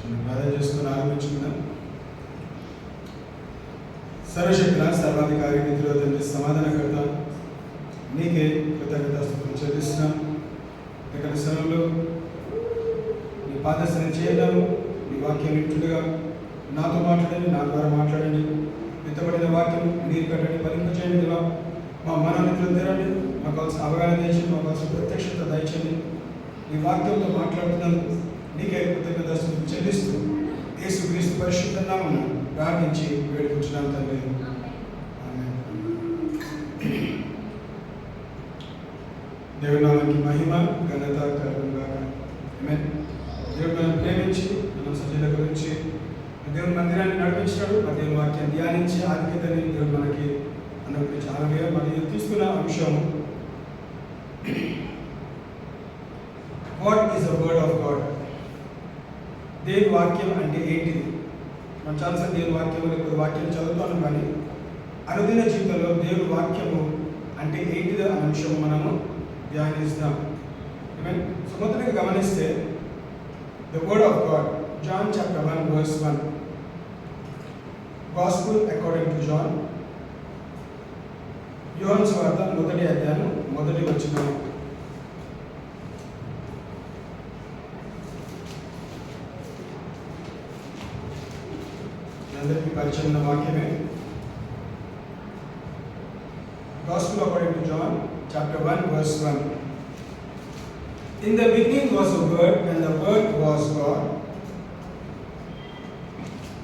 ప్రార్థన చేసుకుని ఆరంభించుకుందాం. సర్వశక్తుల సర్వాధికారి నిధిలో తండ్రి సమాధానకర్త నీకే కృతజ్ఞతాస్తుతులు చెల్లిస్తున్నాం. ఇక్కడ సమయంలో నీ పాదర్శన చేయడం, నీ వాక్యం వింటుండగా నాతో మాట్లాడండి, నా ద్వారా మాట్లాడండి. విత్తబడిన వాక్యం నీరు కట్టండి, ఫలింపచేయండి. మా మనోనిధులు తెరండి, మాకు కావాల్సిన అవగాహన దయచేయండి, మాకు కావాల్సిన ప్రత్యక్షత దయచేయండి. నీ వాక్యంతో మాట్లాడుతున్నాను, నీకే కృతజ్ఞతాస్తుతులు చెల్లిస్తూ యేసుక్రీస్తు పరిశుద్ధ నామమున ప్రార్థించి వేడుకుంటున్నాం తండ్రి. దేవుని నామానికి మహిమ ఘనత కలుగుగాక. ఆమేన్. దేవుడు మనం ప్రేమించి మనం సజీల గురించి దేవుని మందిరాన్ని నడిపించినాడు. ఆ దేవుని వాక్యాన్ని ధ్యానించి ఆధిక్యతని దేవుడు మనకి అనుగ్రహించి అలాగే మనం తీసుకున్న అంశం what is the word of God. దేవుని వాక్యం అంటే ఏంటిది? మనం చాలాసార్లు దేవుని వాక్యం లేకపోతే వాక్యం చదువుతాను, కానీ అనుదిన జీవితంలో దేవుని వాక్యము అంటే ఏంటిదో అనే అంశం మనము ధ్యానిస్తాం. సో మొదటిగా గమనిస్తే the word of God, John chapter 1 verse 1. Gospel according to John, యోహాను సువార్త 1వ అధ్యాయం 1వ వచనం. అందరికీ పరిచయం వాక్యమే. Gospel according to John, chapter 1, verse 1. In the beginning was the Word, and the Word was God.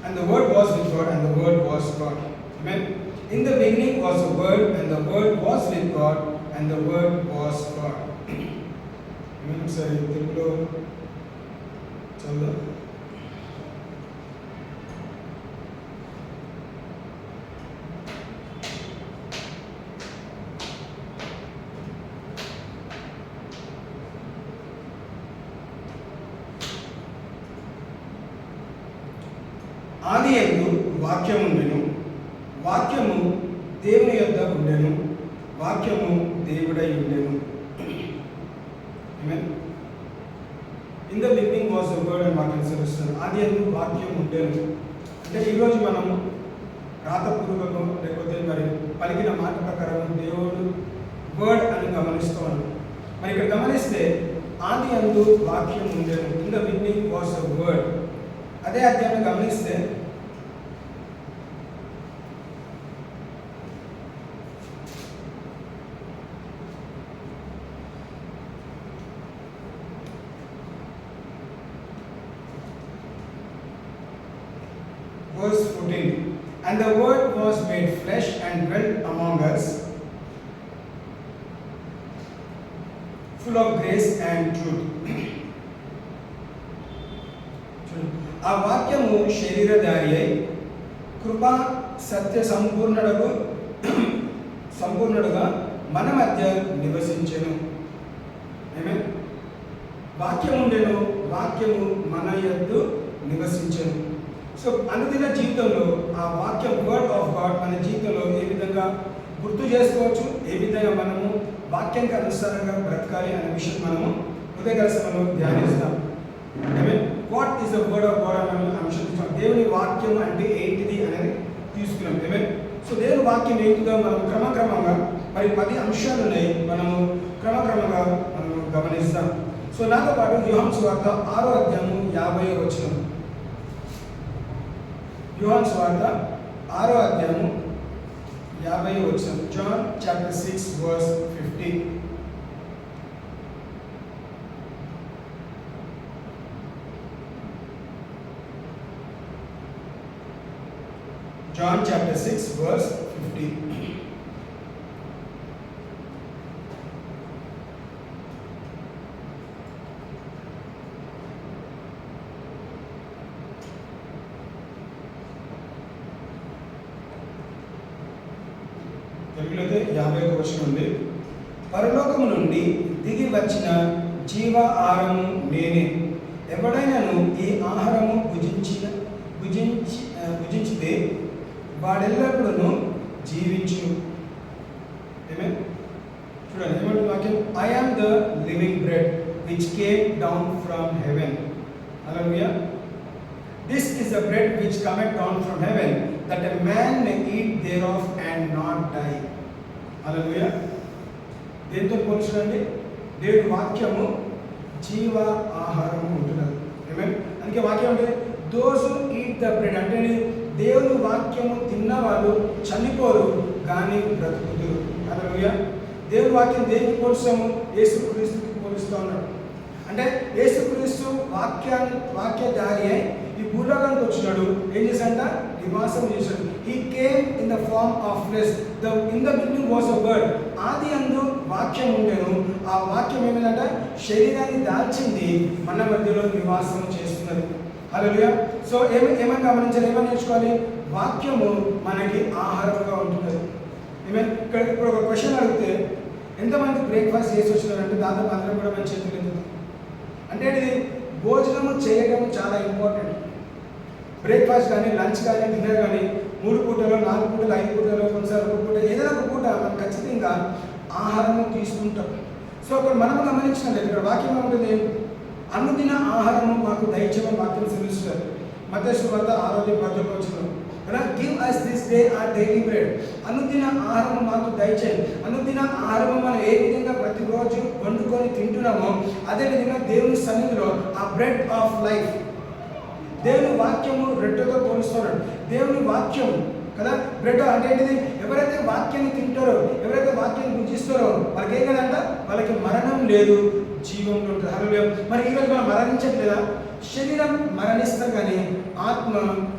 And the Word was with God, and the Word was God. Amen. In the beginning was the Word, and the Word was with God, and the Word was God. Amen. Sorry, Telugulo chalo. ఆది యందు వాక్యము ఉండెను, వాక్యము దేవుని యొద్ద ఉండెను, వాక్యము దేవుడై ఉండెను. ఆమేన్. In the beginning was the word అని వాక్యం సెలవిస్తుంది. ఆది యందు వాక్యం ఉండెను అంటే ఈరోజు మనము రాతపూర్వకం లేకపోతే మరి పలికిన మాట ప్రకారం దేవుడు వర్డ్ అని గమనిస్తూ ఉన్నాం. మరి ఇక్కడ గమనిస్తే ఆది యందు వాక్యం ఉండెను, in the beginning was the word. అదే అధ్యాయం గమనిస్తే verse 14, and the word was made flesh and dwelt among us, full of grace and truth. ఆ వాక్యము శరీరధారి అయి కృపా సత్య సంపూర్ణుడుగా మన మధ్య నివసించెను. ఆమేన్. వాక్యం ఉండెను, వాక్యము మన యందు నివసించెను. సో అనుదిన జీవితంలో ఆ వాక్యం వర్డ్ ఆఫ్ గాడ్ మన జీవితంలో ఏ విధంగా గుర్తు చేసుకోవచ్చు, ఏ విధంగా మనము వాక్యానికి అనుసారంగా బ్రతకాలి అనే విషయం మనము ఉదయకాల సమయంలో ధ్యానిస్తాం. ఆమేన్. What is the word of God అనే అంశం తీసుకున్నాం. దేవుని వాక్యం అంటే ఏంటిది అనేది తీసుకున్నాం. ఆమేన్. సో దేవుని వాక్యం ఏంటిదో మనం క్రమక్రమంగా మరి 10 అంశాలు ఉన్నాయి, మనము క్రమక్రమంగా మనం గమనిస్తాం. సో నాతో పాటు యోహాను సువార్త 6వ అధ్యాయం 50వ వచనం. యోహాను సువార్త 6వ అధ్యాయం 50వ వచనం. John chapter 6 verse 50. John chapter 6 verse 50. తెలుగులో 50వ వచనం ఉంది. పరలోకము నుండి దిగి వచ్చిన జీవ ఆహారము నేనే, ఎవడైనాను ఈ ఆహారము భుజించితే వాడెల్లప్పుడూ జీవించును. ఆమేన్. చూడండి ఏమంటే వాక్యం, I am the living bread which came down from heaven. Hallelujah. This is the bread which cometh down from heaven, that a man may eat thereof and not die. Hallelujah. దేంతో పోల్చునండి? దేవుని వాక్యము జీవ ఆహారము ఉంటున్నది. అందుకే వాక్యం అంటే those who eat the bread అంటే దేవుని వాక్యము తిన్నవాళ్ళు చనిపోరు కానీ బ్రతుకుతారు. హల్లెలూయా. దేవుని వాక్యం దేనికి పోలుస్తాము? యేసుక్రీస్తుకి పోలుస్తూ ఉన్నాడు. అంటే యేసుక్రీస్తు వాక్యధారి అయి ఈ భూలోకానికి వచ్చినాడు. ఏం చేశాడంట? నివాసం చేశాడు. He came in the form of flesh. In the beginning was a word. ఆది అందు వాక్యం ఉండేను. ఆ వాక్యం ఏమిటంటే శరీరాన్ని దాల్చింది, మన మధ్యలో నివాసం చేస్తున్నది. హల్లెలూయా. సో ఏమని గమనించాలి? ఏమని నేర్చుకోవాలి? వాక్యము మనకి ఆహారంగా ఉంటున్నది. ఇక్కడ ఇప్పుడు ఒక క్వశ్చన్ అడిగితే ఎంతమంది బ్రేక్ఫాస్ట్ చేసి వచ్చినారంటే దాదాపు అందరం కూడా మన చేతులు ఎత్తుతాం. అంటే ఇది భోజనము చేయడం చాలా ఇంపార్టెంట్. బ్రేక్ఫాస్ట్ కానీ, లంచ్ కానీ, డిన్నర్ కానీ 3 పూటలో, 4 పూటలు, 5 పూటలో, కొన్నిసార్లు 1 పూట, ఏదైనా ఒక పూట మనం ఖచ్చితంగా ఆహారము తీసుకుంటాం. సో అక్కడ మనం గమనించినట్లయితే ఇక్కడ వాక్యం ఉంటుంది, అనుదిన ఆహారము మాకు దయచేయమని వాక్యం సెలవిస్తారు. మత్తయి సువార్త 6:10 give us this day our daily bread. అనుదిన ఆహారము మాకు దయచేయండి. అనుదిన ఆహారము మనం ఏ విధంగా ప్రతిరోజు వండుకొని తింటున్నామో అదేవిధంగా దేవుని సన్నిధిలో ఆ బ్రెడ్ ఆఫ్ లైఫ్, దేవుని వాక్యము బ్రెడ్తో పోలుస్తున్నాడు. దేవుని వాక్యం కదా బ్రెడ్ అంటే ఏంటిది? ఎవరైతే వాక్యాన్ని తింటారో, ఎవరైతే వాక్యాన్ని భుజిస్తారో వాళ్ళకి ఏం కదంట? వాళ్ళకి మరణం లేదు, జీవంలో ఉంటుంది. హల్లెలూయా. మరి ఈరోజు మనం మరణించట్లేదా? శరీరం మరణిస్తాం కానీ ఆత్మ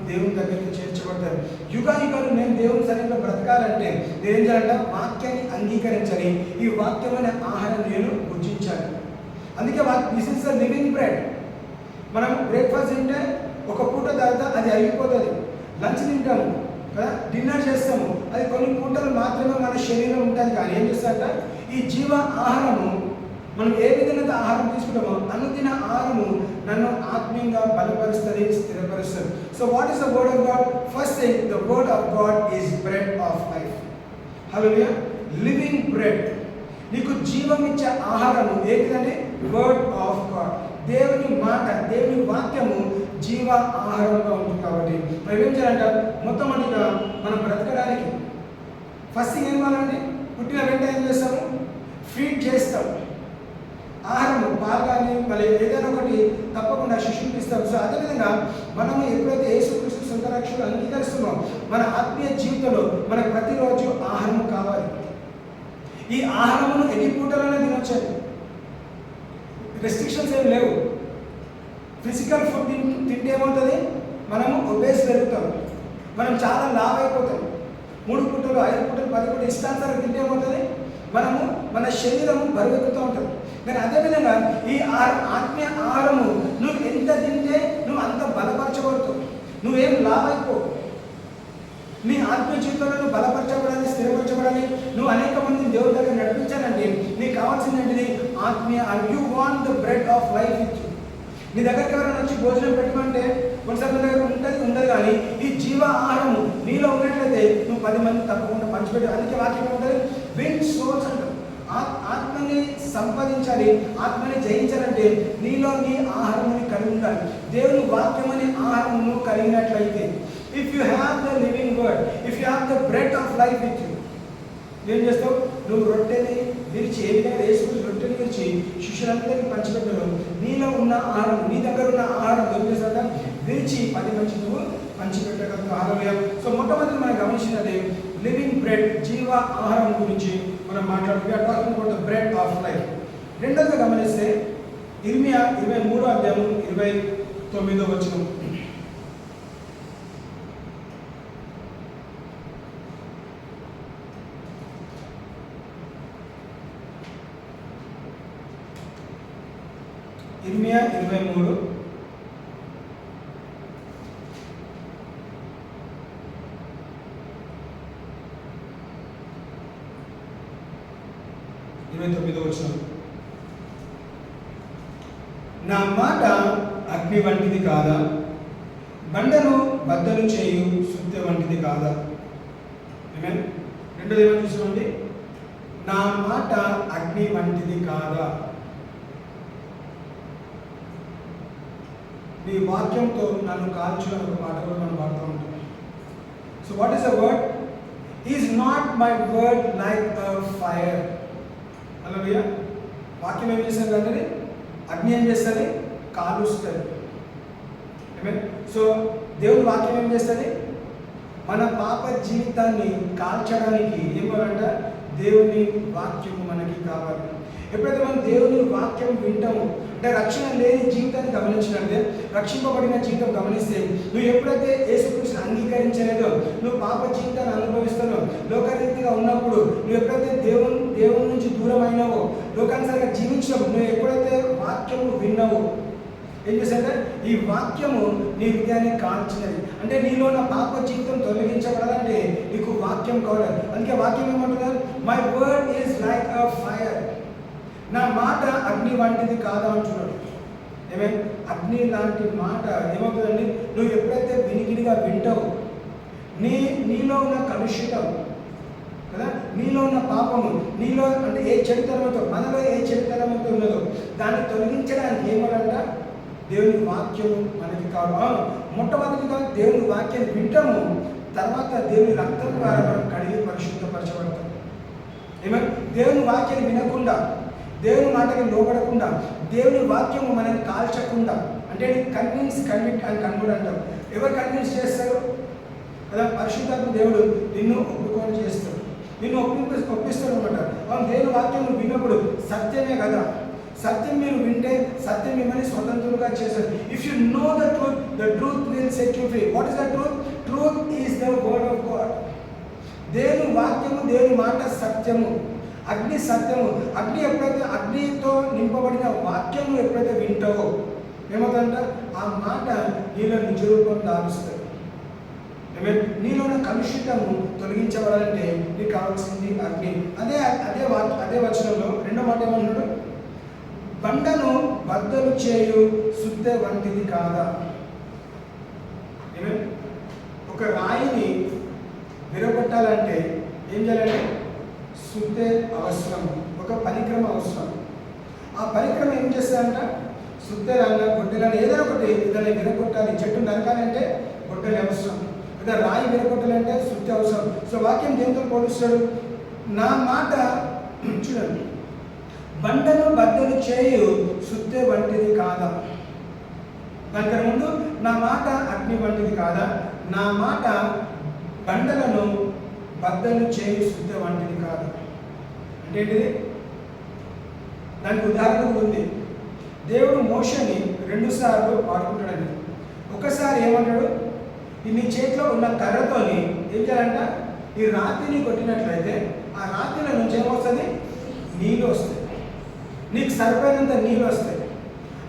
దేవుని దగ్గరికి చేర్చబడతారు. యుగాలు నేను దేవుని సన్నిధిలో బ్రతకాలంటే నేనేం చేయాలంట? వాక్యాన్ని అంగీకరించాలి. ఈ వాక్యమైన ఆహారం నేను భుజించాలి. అందుకే this is the living bread. మనం బ్రేక్ఫాస్ట్ తింటే ఒక పూట తర్వాత అది అయిపోతుంది. లంచ్ తింటాము కదా, డిన్నర్ చేస్తాము, అది కొన్ని పూటలు మాత్రమే మన శరీరం ఉంటుంది. కానీ ఏం చేస్తారంట? ఈ జీవ ఆహారము మనం ఏ విధంగా ఆహారం తీసుకుంటామో అనుదిన ఆహారము నన్ను ఆత్మీయంగా బలపరుస్తుంది, స్థిరపరుస్తుంది. So what is the word of God? First thing, the word of God is bread of life. హల్లెలూయా. Living bread. నీకు జీవం ఇచ్చే ఆహారము ఏంటిదంటే వర్డ్ ఆఫ్ గాడ్. దేవుని మాట, దేవుని వాక్యము జీవ ఆహారంగా ఉంటుంది. కాబట్టి మనం ఏం చేయాలంట? మొట్టమొదటిగా మనం బ్రతకడానికి ఫస్ట్ థింగ్ ఏం కావాలండి? పుట్టిన వెంటనే ఏం చేస్తాము? ఫీడ్ చేస్తాం. ఆహారము పాలు కానీ మళ్ళీ ఏదైనా ఒకటి తప్పకుండా శిశువుకి ఇస్తాం. సో అదేవిధంగా మనము ఎప్పుడైతే యేసుక్రీస్తు సొంత రక్షకుడు అంగీకరిస్తున్నాం, మన ఆత్మీయ జీవితంలో మనకు ప్రతిరోజు ఆహారము కావాలి. ఈ ఆహారమును ఎన్ని పూటలోనే తినొచ్చాయి, రెస్ట్రిక్షన్స్ ఏమి లేవు. ఫిజికల్ ఫుడ్ తింటే ఏమవుతుంది? మనము ఒబేస్ పెరుగుతాం, మనం చాలా లావ్ అయిపోతాం. 3 పూటలు, 5 పూటలు, 10 పూటలు ఇష్టానుసారం తింటే ఏమవుతుంది? మనము మన శరీరము బరువెక్కుతూ ఉంటుంది. కానీ అదేవిధంగా ఈ ఆత్మీయ ఆహారము నువ్వు ఎంత తింటే నువ్వు అంత బలపరచబడుతావు. నువ్వేం లావ్ అయిపో. నీ ఆత్మీయ జీవితంలో నువ్వు బలపరచబడాలి, స్థిరపరచబడాలి, నువ్వు అనేక మందిని దేవుడి దగ్గర నడిపించాలంటే నీకు కావాల్సింది ఏంటిది? ఆత్మీయ. You want the bread of life with you. నీ దగ్గరికి ఎవరైనా వచ్చి భోజనం పెట్టమంటే కొన్నిసార్లు నీ దగ్గర ఉండదు కానీ ఈ జీవ ఆహారము నీలో ఉన్నట్లయితే నువ్వు 10 మంది తప్పకుండా పంచిపెట్టి. అందుకే వాక్యం ఉంటుంది, విన్ సోల్స్ అంటారు. ఆత్మని సంపాదించాలి, ఆత్మని జయించాలంటే నీలో నీ ఆహారముని కలిగి ఉండాలి. దేవుని వాక్యం అనే ఆహారమును కలిగినట్లయితే, if you have the living word, if you have the bread of life with you, ఏం చేస్తావు? నువ్వు రొట్టెని విరిచి, ఏ విధంగా వేసుకుని రొట్టెని విరిచి శిష్యులందరికీ పంచిపెట్టడం, నీలో ఉన్న ఆహారం, నీ దగ్గర ఉన్న ఆహారం ఏం చేస్తాడ? విరిచి 10 మంది నువ్వు పంచిపెట్టగలవు. హల్లెలూయా. సో మొట్టమొదటి మనం గమనించినది లివింగ్ బ్రెడ్, జీవ ఆహారం గురించి మనం మాట్లాడుకుంటే talking about the bread of life. రెండోది గమనిస్తే ఇర్మియా 23:29 ఇర్మియా 23 29 నా మాట అగ్ని వంటిది కాదా, బండను బద్దలు చేయు సుత్తె వంటిది కాదా. రెండోది ఏమని చూసుకోండి, నా మాట అగ్ని వంటిది కాదా. నీ వాక్యంతో నన్ను కాల్చు అని ఒక పాట కూడా మనం పాడుతూ ఉంటాం. So what is the word? Is not my word like a fire. హల్లెలూయా. వాక్యం ఏం చేస్తుంది అంటే అగ్ని ఏం చేస్తుంది? కాలుస్తుంది. సో దేవుని వాక్యం ఏం చేస్తుంది? మన పాప జీవితాన్ని కాల్చడానికి ఏమనంట దేవుని వాక్యము మనకి కావాలి. ఎప్పుడైతే మనం దేవుని వాక్యం వింటామో, అంటే రక్షణ లేని జీవితాన్ని గమనించినట్టే రక్షింపబడిన జీవితం గమనిస్తే, నువ్వు ఎప్పుడైతే యేసుక్రీస్తుని అంగీకరించలేదో, నువ్వు పాప జీవితాన్ని అనుభవిస్తానో, లోకరీతిగా ఉన్నప్పుడు, నువ్వు ఎప్పుడైతే దేవుని నుంచి దూరం అయినావో, లోకానుసారంగా జీవించినప్పుడు, నువ్వు ఎప్పుడైతే వాక్యము విన్నావో ఏం చేశారంటే ఈ వాక్యము నీ హృదయాన్ని కాల్చినది. అంటే నీలో ఉన్న పాప జీవితం తొలగించబడాలంటే నీకు వాక్యం కావాలి. అందుకే వాక్యం ఏమంటున్నారు? My word is like a fire. నా మాట అగ్ని వంటిది కాదా అంటున్నాడు. అగ్ని లాంటి మాట ఏమవుతుందండి? నువ్వు ఎప్పుడైతే వినికిడిగా వింటావు, నీలో ఉన్న కలుషితం కదా, నీలో ఉన్న పాపము, నీలో అంటే ఏ చెడుతనంతో, మనలో ఏ చెడుతనంతో ఉన్నదో దాన్ని తొలగించడానికి ఏమనంట దేవుని వాక్యము మనకి కావాలి. మొట్టమొదటిగా దేవుని వాక్యాన్ని వింటాము, తర్వాత దేవుని రక్తం ద్వారా మనం కడిగి పరిశుద్ధపరచబడతాం. దేవుని వాక్యాన్ని వినకుండా, దేవుని మాటకి లోబడకుండా, దేవుని వాక్యము మనల్ని కాల్చకుండా, అంటే కన్విట్ అని కన్వర్ట్ అంటారు. ఎవరు కన్విన్స్ చేస్తారు కదా? పరిశుద్ధాత్మ దేవుడు నిన్ను ఒప్పుకొని చేస్తాడు, నిన్ను ఒప్పిస్తాడు అనమాట. దేవుని వాక్యం నువ్వు విన్నప్పుడు సత్యమే కదా, సత్యం మీరు వింటే సత్యం మిమ్మల్ని స్వతంత్రులుగా చేస్తారు. If you know the truth will set you free. What is the truth? Truth is the word of God. దేవుని వాక్యము, దేవుని మాట సత్యము. అగ్ని సత్యము. అగ్ని ఎప్పుడైతే అగ్నితో నింపబడిన వాక్యము ఎప్పుడైతే వింటావో ఏమవుతుందంట ఆ మాట నీలో నిజ రూపం దాలుస్తుంది. నీలో ఉన్న కలుషితము తొలగించబడాలంటే నీకు కావాల్సింది అగ్ని. అదే వచనంలో రెండో మాట ఏమన్నాడు? బండను బద్దలు చేయు సుత్తె వంటిది కాదా. ఒక రాయిని విరగొట్టాలంటే ఏం చేయాలంటే సుత్తె అవసరం, ఒక పరిక్రమ అవసరం. ఆ పరిక్రమ ఏం చేస్తారంట? సుత్తెలన్నా గొడ్డెలన్నా ఏదైనా ఒకటి దాన్ని విరగొట్టాలి. చెట్టు నరకాలంటే గొడ్డలి అవసరం, లేదా రాయి విరగొట్టాలంటే సుత్తె అవసరం. సో వాక్యం దేంతో పోలుస్తాడు? నా మాట చూడండి, బండను బద్దలు చేయు సుత్తె వంటిది కాదా. దానికన్నా ముందు నా మాట అగ్ని వంటిది కాదా, నా మాట బండలను బద్దలు చేయు సుత్తె వంటిది కాదా. అంటే ఏంటిది? దానికి ఉదాహరణ ఉంది. దేవుడు మోషని 2 సార్లు వాడుకుంటాడని. ఒకసారి ఏమంటాడు? నీ చేతిలో ఉన్న కర్రతోని ఏం చేయాలంట? ఈ రాతిని కొట్టినట్లయితే ఆ రాతిల నుంచి ఏమొస్తుంది? నీళ్ళు వస్తాయి, నీకు సరిపోయినంత నీళ్ళు వస్తాయి.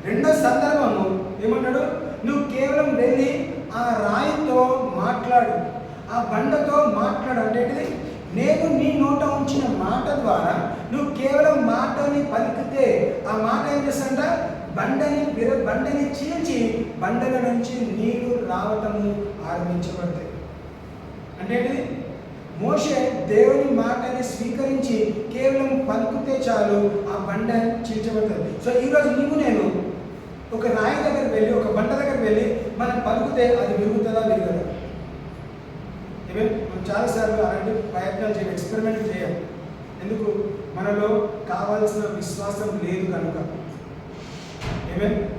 రెండో సందర్భము ఏమంటాడు? నువ్వు కేవలం వెళ్ళి ఆ రాయితో మాట్లాడు, ఆ బండతో మాట్లాడు. అంటే నేను నీ నోట ఉంచిన మాట ద్వారా నువ్వు కేవలం మాటని పలికితే ఆ మాట ఏం చేస్తాంట? బండని చీల్చి బండల నుంచి నీళ్లు రావటము ఆరంభించబడతాయి. అంటే మోషే దేవుని మాటని స్వీకరించి కేవలం పలుకుతే చాలు ఆ బండ చీల్చబడుతుంది. సో ఈరోజు నీవు నేను ఒక రాయి దగ్గర వెళ్ళి, ఒక బండ దగ్గర వెళ్ళి మనం పలుకుతే అది విరుగుతుందా విరగదా? మనం చాలాసార్లు అలాంటి ప్రయత్నాలు చేయాలి, ఎక్స్పెరిమెంట్ చేయాలి. ఎందుకు? మనలో కావాల్సిన విశ్వాసం లేదు కనుక.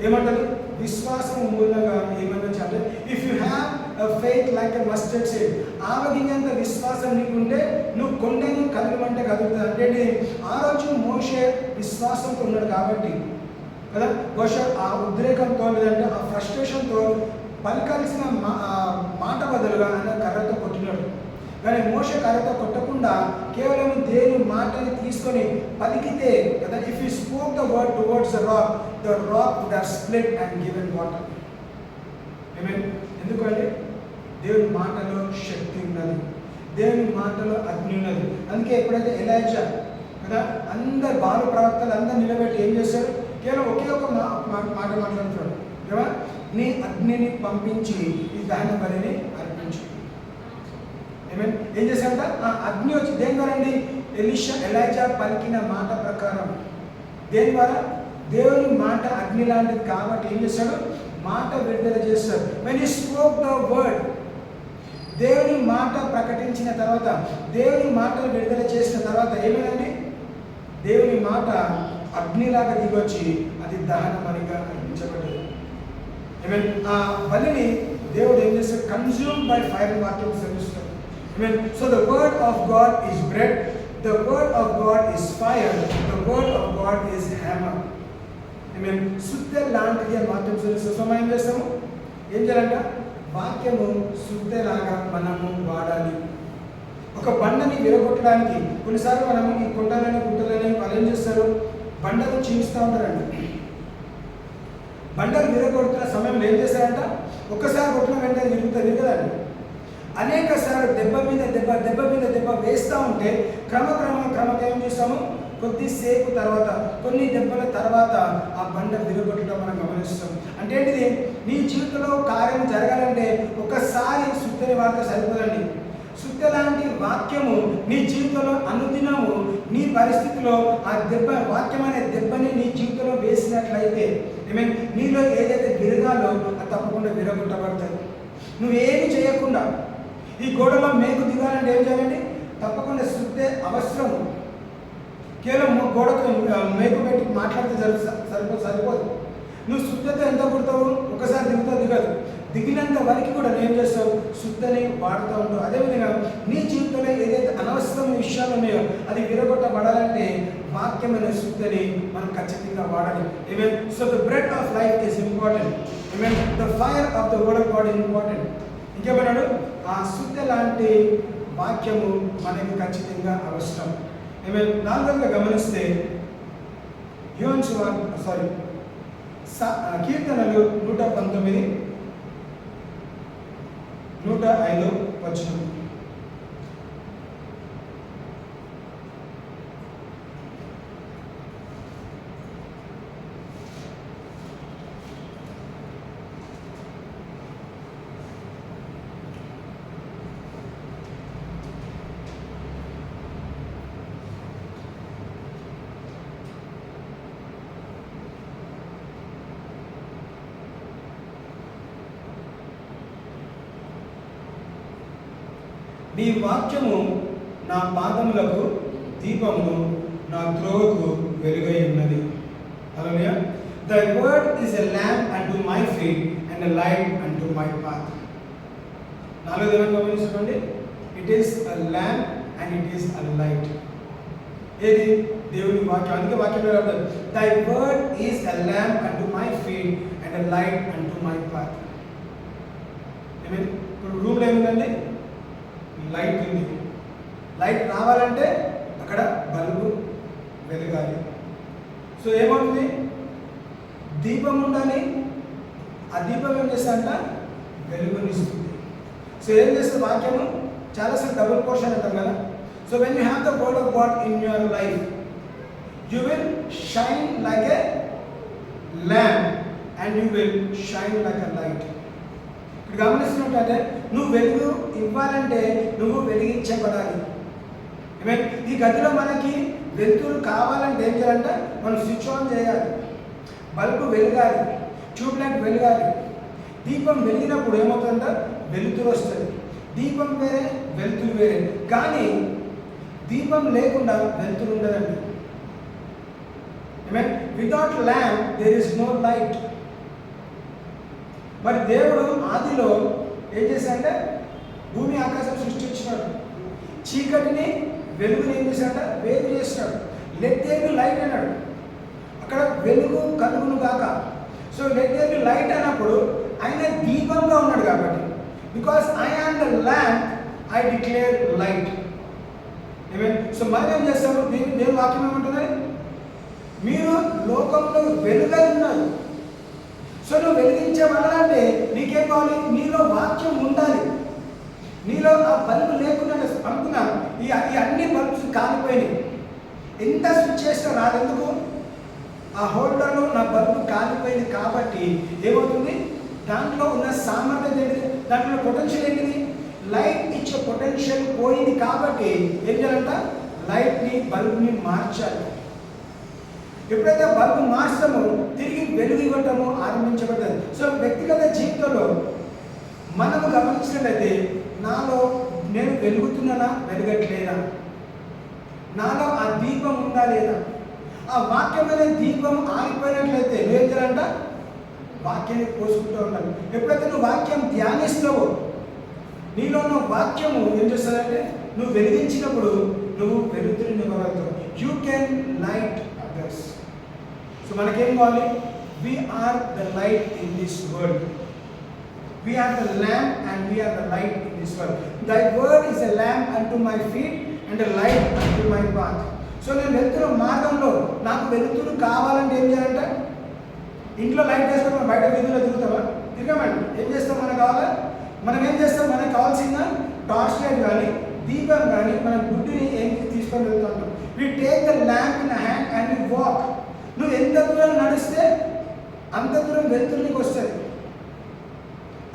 ఏమంటారు? విశ్వాసం మూలంగా ఏమన్నా అంటే if you have a faith like a mustard seed, ఆవగింజంత విశ్వాసం నీకుంటే నువ్వు కొండని కదలమంటే కదులుతుంది. అంటే ఆ రోజు మోషే విశ్వాసంతో ఉన్నాడు కాబట్టి కదా, బహుశా ఆ ఉద్రేకంతో లేదంటే ఆ ఫ్రస్ట్రేషన్తో పలకాల్సిన మాట బదులుగా ఆయన కర్రతో కొట్టినాడు. కానీ మోషే కర్రతో కొట్టకుండా కేవలం దేవుని మాటని తీసుకొని పలికితే కదా, if you spoke the word towards the rock would have split and given water. ఎందుకంటే దేవుని మాటలో శక్తి ఉన్నది, దేవుని మాటలో అగ్ని ఉన్నది. అందుకే ఎప్పుడైతే ఎలైజా కదా అందరు బాలు ప్రవక్తలు అందరు నిలబెట్టి ఏం చేశారు? కేవలం ఒకే ఒక మాట మాట్లాడుతున్నాడు కదా, నీ అగ్నిని పంపించి ఈ దహన బలిని అర్పించు. ఏం చేశాడంట? ఆ అగ్ని వచ్చి దేని ద్వారా అండి? ఎలైజా పలికిన మాట ప్రకారం. దేని ద్వారా? దేవుని మాట అగ్ని లాంటిది కాబట్టి ఏం చేశాడు? మాట విడుదల చేస్తారు. when he spoke the word, దేవుని మాట ప్రకటించిన తర్వాత, దేవుని మాటలు విడుదల చేసిన తర్వాత ఏమైందండి? దేవుని మాట అగ్నిలాగా దిగొచ్చి అది దహన బలిగా అర్పించబడ్డది. ఆ బలిని దేవుడు ఏం చేస్తాడు? కన్జ్యూమ్ బై ఫైర్ వాక్యం సెలవిస్తాడు. So the word of God is bread, the word of God is fire, the word of God is hammer. సుత్తె లాంటిది అని వాక్యం సెలవిస్తాం. సో మనం ఏం చేస్తాము? ఏం చేయాలంట? వాక్యము సుత్తెలాగా మనము వాడాలి. ఒక బండని విరగొట్టడానికి కొన్నిసార్లు మనం ఈ కొండలని గుట్టలని వాళ్ళు ఏం చేస్తారు? బండలు చీలుస్తూ ఉంటారండి. బండలు విరగొడుతున్న సమయంలో ఏం చేస్తారంట? ఒక్కసారి కొట్టిన వెంటనే విరుగుతుంది కదండి. అనేక సార్లు దెబ్బ మీద దెబ్బ, దెబ్బ మీద దెబ్బ వేస్తూ ఉంటే క్రమక్రమంగా ఏం చేస్తాము? కొద్దిసేపు తర్వాత, కొన్ని దెబ్బల తర్వాత ఆ బండ విరగొట్టడం మనం గమనిస్తాం. అంటే ఏంటిది? నీ జీవితంలో కార్యం జరగాలంటే ఒకసారి సుత్తని వార్త సరిపోదండి. సుత్తె లాంటి వాక్యము నీ జీవితంలో అనుదినము నీ పరిస్థితిలో ఆ దెబ్బ, వాక్యం అనే దెబ్బని నీ జీవితంలో వేసినట్లయితే నీలో ఏదైతే విరగాలో అది తప్పకుండా విరగొట్టబడుతుంది. నువ్వేమి చేయకుండా ఈ గోడలో మేకు దిగాలంటే ఏం చేయాలండి? తప్పకుండా సుత్తె అవసరము. కేవలం గోడకు మేకు పెట్టి మాట్లాడితే సరిపోదు. నువ్వు సుత్తతో ఎంత కొడతావు? ఒకసారి దిగుతావు, దిగదు. దిగినంత వరకు కూడా ఏం చేస్తావు? సుత్తని వాడుతూ ఉంటావు. అదేవిధంగా నీ జీవితంలో ఏదైతే అనవసరమైన విషయాలు ఉన్నాయో అది విరగొట్టబడాలంటే వాక్యమైన సుత్తని మనం ఖచ్చితంగా వాడాలి. So the bread of life is important. The fire of the word of God is important. ఇంకేమన్నాడు? ఆ సుత్తె లాంటి వాక్యము మనకి ఖచ్చితంగా అవసరం. నాలుగోగా గమనిస్తే కీర్తనలు 119, 105 వచనం. నీ వాక్యము నా పాదములకు దీపము, నా త్రోవకు వెలుగై ఉన్నది. హల్లెలూయా. Thy word is a lamp unto my feet and a light unto my path. నాలుగోది గమనించండి. It is a lamp and it is a light. ఏది? దేవుని వాక్యం. అందుకే వాక్యంలో రాబోతుంది, Thy word is a lamp unto my feet and a light unto my path. ఇప్పుడు రూమ్లో ఏముందండి? లైట్ ఉంది. లైట్ రావాలంటే అక్కడ బల్బు వెలగాలి. సో ఏమవుతుంది? దీపం ఉండాలి. ఆ దీపం ఏం చేస్తుందంట? వెలుగునిస్తుంది. సో ఏం చేస్తుంది వాక్యము? చాలాసార్లు డబుల్ పోర్షన్ అంటాం కదా. So when you have the word of God in your life, you will shine like a lamp and you will shine like a light. గమనిస్తున్నట్లయితే నువ్వు వెలుగు ఇవ్వాలంటే నువ్వు వెలిగించబడాలి. ఈ గదిలో మనకి వెలుతురు కావాలంటే ఏం చేయాలంటే మనం స్విచ్ ఆన్ చేయాలి. బల్బు వెలగాలి, ట్యూబ్ లైట్ వెలగాలి. దీపం వెలిగినప్పుడు ఏమవుతుందంటే వెలుతురు వస్తుంది. దీపం వేరే, వెలుతురు వేరే. కానీ దీపం లేకుండా వెలుతురు ఉండదండి. Without lamp there is no light. మరి దేవుడు ఆదిలో ఏం చేశాడంటే భూమి ఆకాశం సృష్టించినాడు. చీకటిని వెలుగుని ఏం చేశాడంటే వేరు చేసినాడు. లెట్ దేర్ బి లైట్ అన్నాడు. అక్కడ వెలుగు కలుగును గాక. So let there be light అన్నప్పుడు ఆయన దీపంగా ఉన్నాడు కాబట్టి, because I am the lamp I declare light. So మనం ఏం చేస్తాము? దేవుని వాక్యం ఏమంటుంది? మీరు లోకంలో వెలుగై ఉన్నారు. సో నువ్వు వెలిగించబడాలంటే నీకేం కావాలి? నీలో వాక్యం ఉండాలి. నీలో ఆ బల్బు లేకుండా అనుకున్నా ఈ అన్ని బల్బ్స్ కాలిపోయినాయి. ఎంత స్విచ్ చేసినా రాదెందుకు? ఆ హోల్డర్లో నా బల్బు కాలిపోయింది కాబట్టి ఏమవుతుంది? దాంట్లో ఉన్న సామర్థ్యం ఏంటిది? దాంట్లో పొటెన్షియల్ ఏంటిది? లైట్ ఇచ్చే పొటెన్షియల్ పోయింది కాబట్టి ఏం చేయాలంట? లైట్ని, బల్బ్ని మార్చాలి. ఎప్పుడైతే బల్బు మార్చడము తిరిగి వెలుగు ఇవ్వటము ఆరంభించబడ్డది. సో వ్యక్తిగత జీవితంలో మనము గమనించినట్లయితే నాలో నేను వెలుగుతున్నానా, వెలగట్లేదా, నాలో ఆ దీపం ఉందా లేదా, ఆ వాక్యం అనే దీపం ఆగిపోయినట్లయితే నువ్వేం చేయాలంట, వాక్యాన్ని పోసుకుంటూ ఉండాలి. ఎప్పుడైతే నువ్వు వాక్యం ధ్యానిస్తావో నీలో ఉన్న వాక్యము ఏం చేస్తుందంటే నువ్వు వెలిగించినప్పుడు నువ్వు వెలుగుతుని ఇవ్వగలుగుతావు. You can light others. So మనకేం కావాలి? We're the light in this world. We are the lamp and we are the light in this world. Thy word is a lamp unto my feet and a light unto my path. So నేను వెళ్తున్న మార్గంలో నాకు వెలుతురు కావాలంటే ఏం చేయాలంటే, ఇంట్లో light వేసుకొని మనం బయట వీధిలో తిరుగుతామా? తిరగమండి. ఏం చేస్తాం? మనకు కావాలా? మనం ఏం చేస్తాం? మనకు కావాల్సిన టార్చ్ లైట్ కానీ దీపం కానీ మన గుడ్డిని ఏం తీసుకొని వెళ్తుంటాం. We take the lamp in hand and we walk. నువ్వు ఎంత దూరం నడిస్తే అంత దూరం వెలుతురు నీకు వస్తుంది.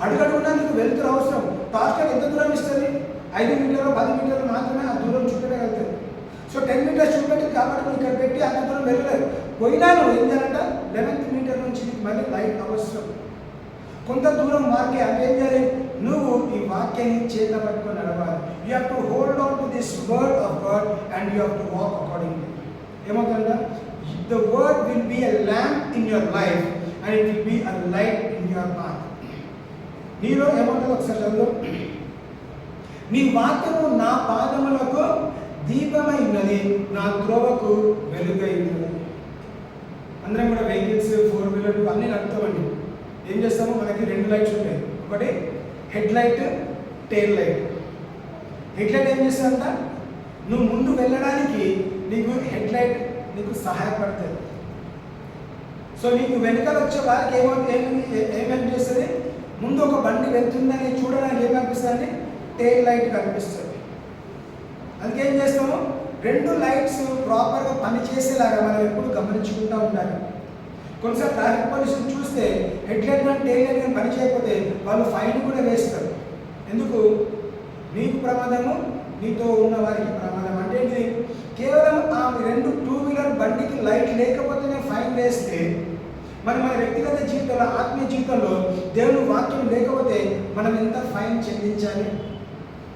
అడుగడుగునా నీకు వెలుతురు అవసరం. టార్చ్ లైట్ ఎంత దూరం ఇస్తుంది? 5 మీటర్లు 10 మీటర్లు మాత్రమే ఆ దూరం చూపెట్టగలుగుతుంది. సో 10 మీటర్స్ చూపెట్టింది కాబట్టి నువ్వు ఇక్కడ పెట్టి అంత దూరం వెళ్ళలేదు. పోయినా నువ్వు ఏం చేయాలంట, 11th మీటర్ నుంచి నీకు మళ్ళీ లైట్ అవసరం. కొంత దూరం మార్కే అంటే ఏం చేయాలి? నువ్వు ఈ వాక్యాన్ని చేత పట్టుకొని నడవాలి. You have to hold on to this word of God and you have to walk accordingly. ఏమవుతుందా? The word will be a lamp in your life and it will be a light in your path. నీలో ఏమంటుందో ఒకసారి చదువు. నీ వాక్యము నా పాదములకు దీపమై ఉన్నది, నా త్రోవకు వెలుగై ఉన్నది. అందరం కూడా వెహికల్స్ 4 వీలర్ అన్నీ నడుపుతామండి. ఏం చేస్తాము? మనకి 2 లైట్స్ ఉంటాయి. ఒకటి head light, tail light. Head light ఏం చేస్తుందంట, నువ్వు ముందు వెళ్ళడానికి నీకు హెడ్ లైట్ నీకు సహాయపడుతుంది. సో నీకు వెనుకలు వచ్చే వారికి ఏమేమి చేస్తుంది? ముందు ఒక బండి వెళ్తుందని చూడడానికి ఏమనిపిస్తుంది? టెయిల్ లైట్ కనిపిస్తుంది. అందుకే ఏం చేస్తాము? 2 లైట్స్ ప్రాపర్గా పనిచేసేలాగా మనం ఎప్పుడు గమనించుకుంటూ ఉండాలి. కొన్నిసార్లు ట్రాఫిక్ పోలీసులు చూస్తే హెడ్ లైట్ కానీ టెయిల్ లైట్ కానీ పని చేయకపోతే వాళ్ళు ఫైన్ కూడా వేస్తారు. ఎందుకు? నీకు ప్రమాదము, నీతో ఉన్న వారికి ప్రమాదం. అంటే ఇది కేవలం ఆ 2 వీలర్ బండికి లైట్ లేకపోతేనే ఫైన్ వేస్తే, మరి మన వ్యక్తిగత జీవితంలో ఆత్మీయ జీవితంలో దేవుని వాక్యం లేకపోతే మనం ఎంత ఫైన్ చెల్లించాలి?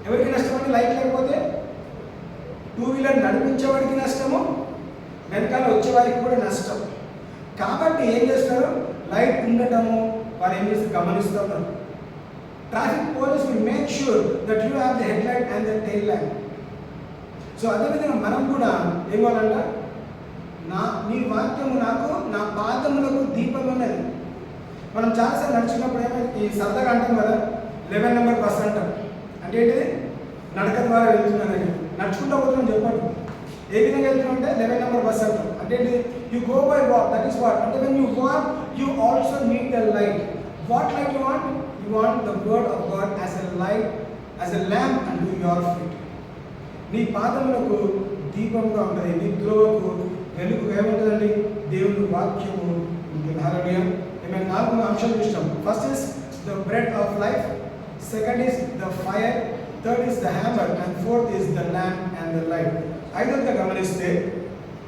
ఎవరికి నష్టం అండి? లైట్ లేకపోతే 2 వీలర్ నడిపించేవాడికి నష్టము, వెనకాల వచ్చేవారికి కూడా నష్టం. కాబట్టి ఏం చేస్తారు? లైట్ ఉండటము వారు ఏం చేస్తారు? గమనిస్తూ ఉన్నారు. Traffic police will make sure that you have the head light and the tail light. So అదేవిధంగా మనం కూడా ఏం కావాలంట, నీ వాక్యము నాకు నా పాదములకు దీపం ఉన్నది. మనం చాలాసార్లు నడుచుకున్నప్పుడు ఈ సరదాగా అంటాం కదా, 11 నెంబర్ బస్ అంటాం. అంటే ఏంటిది? నడక ద్వారా వెళ్తున్నానని. నడుచుకుంటూ పోతున్నాం చెప్పండి. ఏ విధంగా వెళ్తున్నాం అంటే 11 నెంబర్ బస్ అంటాం. అంటే ఏంటిది? You go by walk, that is what. అంటే when you walk you also need the light. What light you want? You want the word of God as a light, as a lamp and your feet. నీ పాదములకు దీపంగా ఉంటుంది, నీ త్రోవకు వెలుగు ఏముంటుందండి? దేవుని వాక్యము ఉంటుంది. హల్లెలూయా. మేము 4 అంశాలు చూస్తాం. First is the bread of life, second is the fire, third is the hammer and fourth is the lamp and the light. ఐదవదిగా గమనిస్తే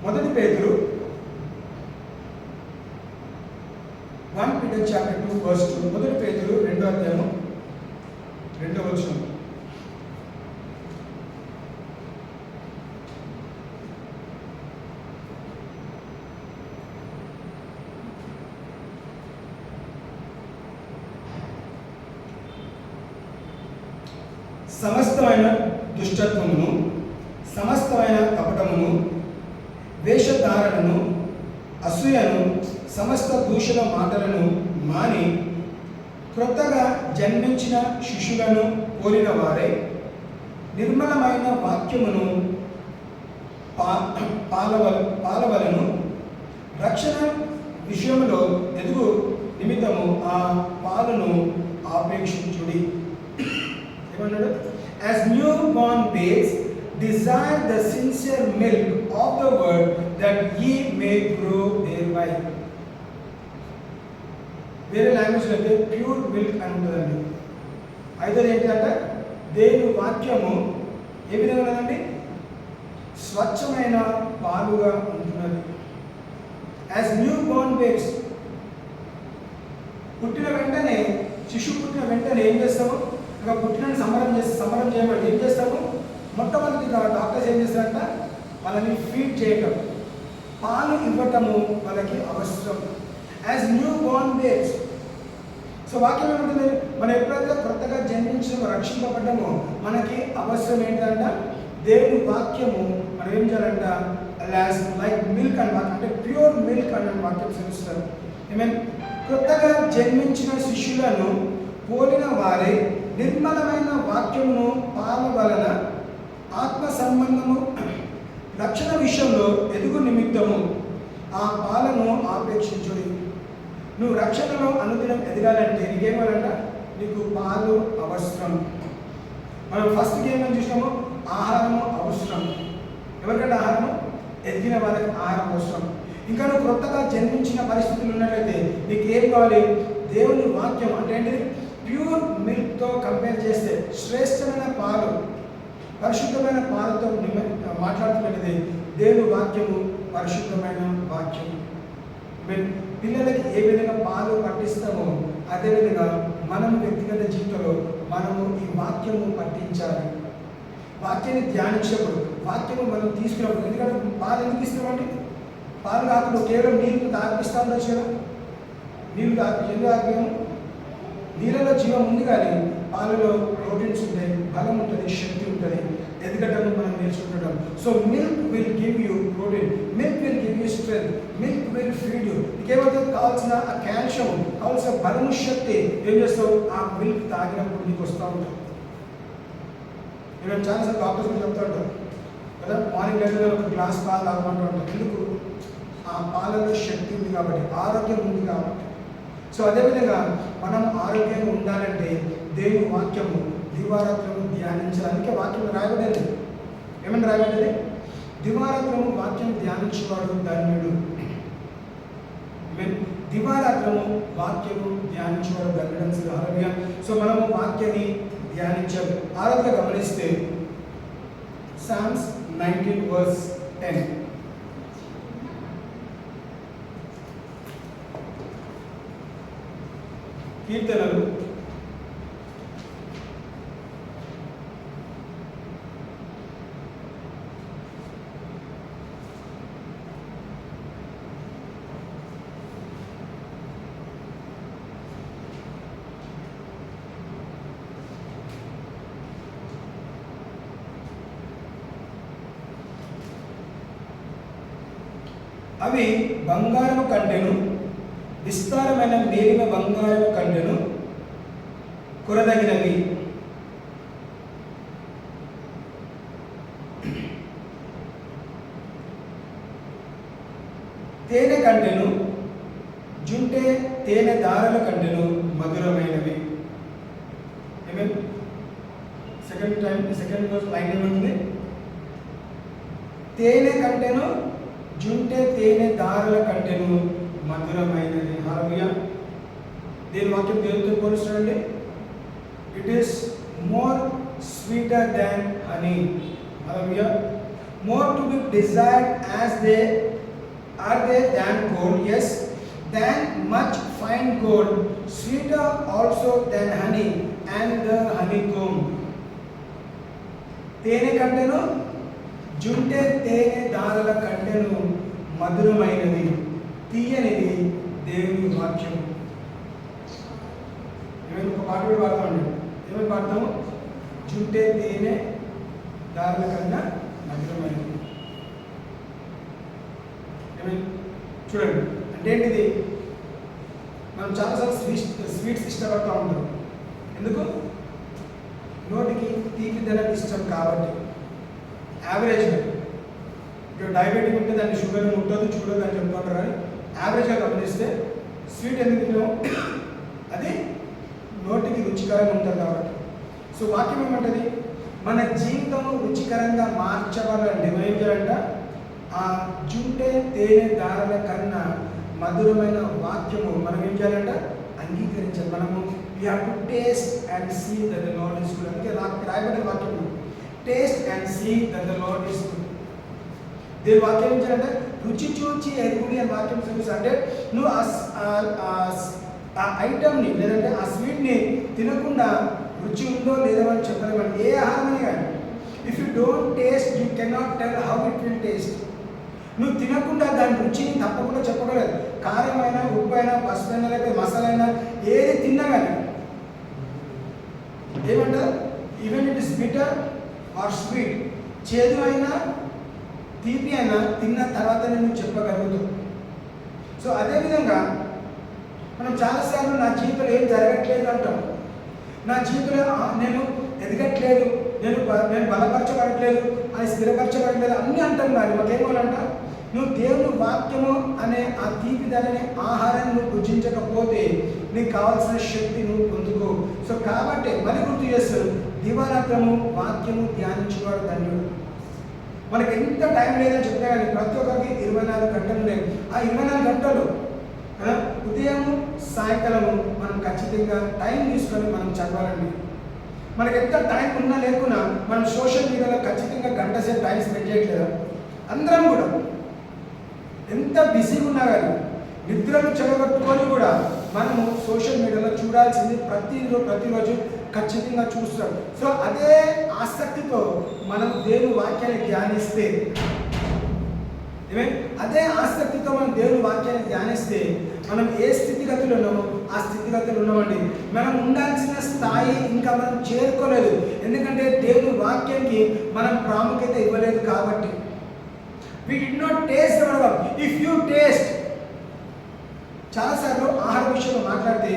1 పేతురు 1 Peter chapter 2 verse 2. 1 పేతురు 2వ అధ్యాయం 2వ వచనం. సమస్తమైన దుష్టత్వమును, సమస్తమైన కపటమును, వేషధారణను, అసూయను, సమస్త దూషణ మాటలను మాని క్రొత్తగా జన్మించిన శిశువులను పోలిన వారే నిర్మలమైన వాక్యమును పాలవలను రక్షణ విషయంలో ఎదుగు నిమిత్తము ఆ పాలను ఆపేక్షించుడి. ఏమన్నాడు? As newborn babes desire the sincere milk of the word that ye may grow thereby. వేరే లాంగ్వేజ్ అయితే ప్యూర్ మిల్క్ అని ఉంటుందండి. అయితే ఏంటంటే దేవుని వాక్యము ఏ విధంగా ఉన్నదండి? స్వచ్ఛమైన పాలుగా ఉంటున్నది. As new Born babes. పుట్టిన వెంటనే, శిశువు పుట్టిన వెంటనే ఏం చేస్తాము? ఇక పుట్టినని సంబరం చేయబడి ఏం చేస్తాము? మొట్టమొదటిగా డాక్టర్స్ ఏం చేస్తారంట? వాళ్ళని ఫీడ్ చేయటం, పాలు ఇవ్వటము వాళ్ళకి అవసరం. As new Born babes. So వాక్యం ఏమంటుంది? మనం ఎప్పుడైతే కొత్తగా జన్మించిన రక్షింపబడ్డామో మనకి అవసరం ఏంటంట? దేవుని వాక్యము మనం ఏం చేయాలంట? లైక్ మిల్క్ అని వాక్యం, అంటే ప్యూర్ మిల్క్ అన్న వాక్యం తెలుస్తారు. మీన్ కొత్తగా జన్మించిన శిష్యులను పోలిన వారే నిర్మలమైన వాక్యమును పాల వలన ఆత్మ సంబంధము రక్షణ విషయంలో ఎదుగు నిమిత్తము ఆ పాలను ఆపేక్షించుడి. నువ్వు రక్షణలో అనుదినం ఎదగాలంటే నీకేమోనంట? నీకు పాలు అవసరం. మనం ఫస్ట్ ఏమని చూసినాము? ఆహారము అవసరం. ఎవరికంటే ఆహారము? ఎదిగిన వాళ్ళకి ఆహారం అవసరం. ఇంకా నువ్వు కొత్తగా జన్మించిన పరిస్థితులు ఉన్నట్లయితే నీకు ఏం కావాలి? దేవుని వాక్యం అంటే ఏంటిది? ప్యూర్ మిల్క్తో కంపేర్ చేస్తే శ్రేష్టమైన పాలు, పరిశుద్ధమైన పాలతో మాట్లాడుతున్నది దేవుని వాక్యము, పరిశుద్ధమైన వాక్యం. పిల్లలకి ఏ విధంగా పాలు పట్టిస్తామో అదేవిధంగా మనము వ్యక్తిగత జీవితంలో మనము ఈ వాక్యము పట్టించాలి. వాక్యాన్ని ధ్యానించినప్పుడు, వాక్యము మనం తీసుకున్నప్పుడు, ఎందుకంటే పాలు ఎందుకు ఇస్తామండి? పాలు కాకుండా కేవలం నీళ్ళు తాగిపిస్తూ ఉండొచ్చు కదా. నీళ్ళు ఎందుకు తాగిపోయాము? నీళ్ళలో జీవం ఉంది, కానీ పాలలో ప్రోటీన్స్ ఉంటాయి, బలం ఉంటుంది, శక్తి ఉంటుంది, ఎదగటం మనం నేర్చుకుంటాం. So milk will give you protein, milk will give you strength, milk will feed you. నీకేమైతే కావాల్సిన ఆ కాల్షియం, కావాల్సిన బలము, శక్తి ఏం చేస్తావు? ఆ మిల్క్ తాగినప్పుడు నీకు వస్తూ ఉంటాం. నేను చాలాసార్లు డాక్టర్స్ చెప్తూ ఉంటాను కదా, మార్నింగ్ లేదా ఒక గ్లాస్ పాలు తాగమంటూ ఉంటాం. ఎందుకు? ఆ పాలలో శక్తి ఉంది కాబట్టి, ఆరోగ్యం ఉంది కాబట్టి. సో అదేవిధంగా మనం ఆరోగ్యంగా ఉండాలంటే దేవుని వాక్యము దివారాత్రము ధ్యానించడానికి వాక్యం రాయబడేది. ఏమని రాయబడ్డది? దివారాత్రము వాక్యం ధ్యానించేవాడు ధన్యుడు. దివారాత్రము వాక్యము ధ్యానించేవాడు ధన్యుడు. ఆరోగ్య. సో మనము వాక్యాన్ని ధ్యానించాలి. ఆరోగ్య గమనిస్తే సామ్స్ 19:10. కీర్తనలు 'అవి బంగారము కంటెను, విస్తారమైన మేలిమ బంగారము కంటెను కొరదగినవి. తేనె కంటెను, జుంటే తేనె దారుల కంటెను మధురమైనవి.' సెకండ్ లైన్ ఏముంది? తేనె కంటెను, జుంటే తేనె దారుల కంటెను మధురమైనది. హల్లెలూయా. దీని వాక్యం దేవునితో పోలుస్తాడండి. It is more sweeter than honey. Hallelujah. More to be desired as they are they than gold, yes, than much fine gold, sweeter also than honey and the honeycomb. తేనె కంటెను, జుంటే తేనె దారుల కంటెను మధురమైనది, తీయనిది దేవుని వాక్యం. ఏమైనా ఒక పాట కూడా పాడతామండి. ఏమైనా పాడతాము? జుంటే తేనె దారుల కన్నా మధురమైనది. చూడండి, అంటే ఏంటిది? మనం చాలాసార్లు స్వీట్స్ ఇష్టపడుతూ ఉంటాం. ఎందుకు? నోటికి తీపిదనం ఇష్టం కాబట్టి. యావరేజ్గా ఇప్పుడు డయాబెటిక్ ఉంటే దాన్ని షుగర్ ముట్టదు, చూడదు అని చెప్తుంటారు. కానీ యావరేజ్గా గమనిస్తే స్వీట్ ఎందుకు తిన్నాం? అది నోటికి రుచికరంగా ఉంటుంది కాబట్టి. సో వాక్యం ఏమంటుంది? మన జీవితం రుచికరంగా మార్చవాలంటే మనం ఏం చేయాలంట? ఆ జుంటే తేనె దారుల కన్నా మధురమైన వాక్యము మనం ఏం చేయాలంట? అంగీకరించాలి. మనము we have to taste and see that the Lord is good. అందుకే రాయబడిన వాక్యం taste and see that the Lord is good. దీని వాక్యం ఏం చేయాలంటే రుచి చూచి ఎరుగుడి అని వాక్యం చూపిస్తా. అంటే నువ్వు ఆ ఐటమ్ని లేదంటే ఆ స్వీట్ని తినకుండా రుచి ఉందో లేదో అని చెప్పలేమని. ఏ ఆహారమని కానీ if you don't taste you cannot tell how it will taste. నువ్వు తినకుండా దాని రుచిని తప్పకుండా చెప్పగలదు. కారమైనా, ఉప్పు అయినా, పసుపు అయినా, లేకపోతే మసాలా అయినా ఏది తిన్నా కానీ ఏమంటారు, even it is bitter or sweet, చేదు అయినా తీపి అయినా తిన్న తర్వాత నేను చెప్పగలుగుతాను. సో అదేవిధంగా మనం చాలాసార్లు నా జీవితంలో ఏం జరగట్లేదు అంటాం. నా జీవితంలో నేను ఎదగట్లేదు, నేను బలపరచబడట్లేదు, అది స్థిరపరచబడట్లేదు అన్నీ అంటాం. కానీ మాకేమోనంట, నువ్వు దేవుని వాక్యము అనే ఆ తీపి ధరని ఆహారాన్ని నువ్వు భుజించకపోతే నీకు కావాల్సిన శక్తి నువ్వు పొందుకో. సో కాబట్టి మళ్ళీ గుర్తు చేస్తారు, దివారాత్రము వాక్యము ధ్యానించేవాడు ధన్యుడు. మనకి ఎంత టైం లేదని చెప్తే కానీ ప్రతి ఒక్కరికి 24 గంటలు లేవు. ఆ 24 గంటలు ఉదయము సాయంకాలము మనం ఖచ్చితంగా టైం తీసుకొని మనం చదవాలండి. మనకి ఎంత టైం ఉన్నా లేకున్నా మనం సోషల్ మీడియాలో ఖచ్చితంగా గంట సేపు టైం స్పెండ్ చేయట్లేదా? అందరం కూడా ఎంత బిజీగా ఉన్నా కానీ నిద్రలు చెడగొట్టుకొని కూడా మనము సోషల్ మీడియాలో చూడాల్సింది ప్రతిరోజు ఖచ్చితంగా చూస్తాం. సో అదే ఆసక్తితో మనం దేవుని వాక్యాన్ని ధ్యానిస్తే, అదే ఆసక్తితో మనం దేవుని వాక్యాన్ని ధ్యానిస్తే మనం ఏ స్థితిగతులు ఉన్నామో ఆ స్థితిగతులు ఉన్నామండి. మనం ఉండాల్సిన స్థాయి ఇంకా మనం చేరుకోలేదు. ఎందుకంటే దేవుని వాక్యానికి మనం ప్రాముఖ్యత ఇవ్వలేదు కాబట్టి. We did not taste the word. If you taste, చాలాసార్లు ఆహార విషయంలో మాట్లాడితే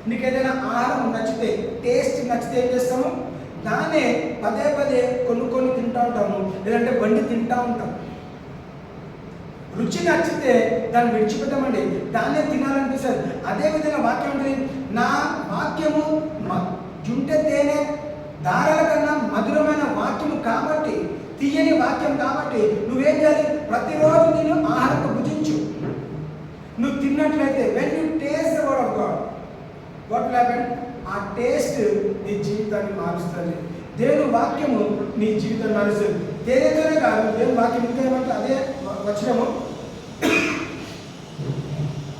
నీకు ఏదైనా ఆహారం నచ్చితే, టేస్ట్ నచ్చితే ఏం చేస్తాము, దాన్నే పదే పదే కొనుక్కొని తింటూ ఉంటాము, లేదంటే వండి తింటూ ఉంటాం. రుచి నచ్చితే దాన్ని విడిచిపెట్టమండి, దాన్నే తినాలనిపిస్తుంది. అదేవిధంగా వాక్యం ఉంటుంది, నా వాక్యము జుంటె తేనె దారాల కన్నా మధురమైన వాక్యము కాబట్టి, తీయని వాక్యం కాబట్టి నువ్వేం చేయాలి, ప్రతిరోజు నేను ఆహారం భుజించు. నువ్వు తిన్నట్లయితే when you taste the word of God, what will happen, ఆ టేస్ట్ నీ జీవితాన్ని మారుస్తుంది. దేవుని వాక్యము నీ జీవితాన్ని మారుస్తుంది. తేనెతోనే కాదు, దేవుని వాక్యం ఇంకా ఏమంటే అదే వచనము,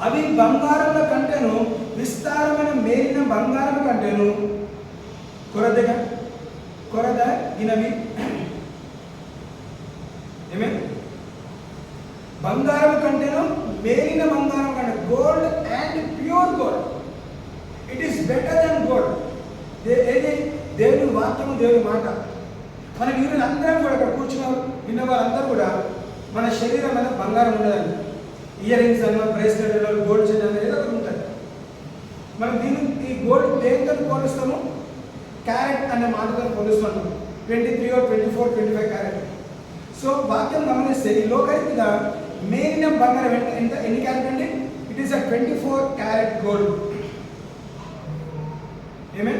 అవి బంగారముల కంటేను విస్తారమైన మేలిన బంగారం కంటేను కొరదగినవి. ఏమే బంగారం కంటేను మేలిన బంగారం కంటే, gold and pure gold, it is better then gold. ఏది దేవుని వాక్యము, దేవుని మాట. మన వీరులు అందరం కూడా ఇక్కడ కూర్చున్న విన్న వాళ్ళందరూ కూడా మన శరీరం మీద బంగారం ఉండదండి. ఇయర్ రింగ్స్ అన్న, బ్రేస్లెట్ అన్న, గోల్డ్ చైన్ అన్న ఏదో ఒకటి ఉంటుంది. మనం ఈ గోల్డ్ దేనితో పోలుస్తాము, క్యారెట్ అనే మాటతో పోలుస్తున్నాం. 23 or 24, 25 క్యారెట్. సో వాక్యం గమనిస్తే ఈ లోకరీతిగా మేలిన బంగారం ఎన్ని క్యారెట్ అండి, ఇట్ ఈస్ 24 క్యారెట్ గోల్డ్. ఏమే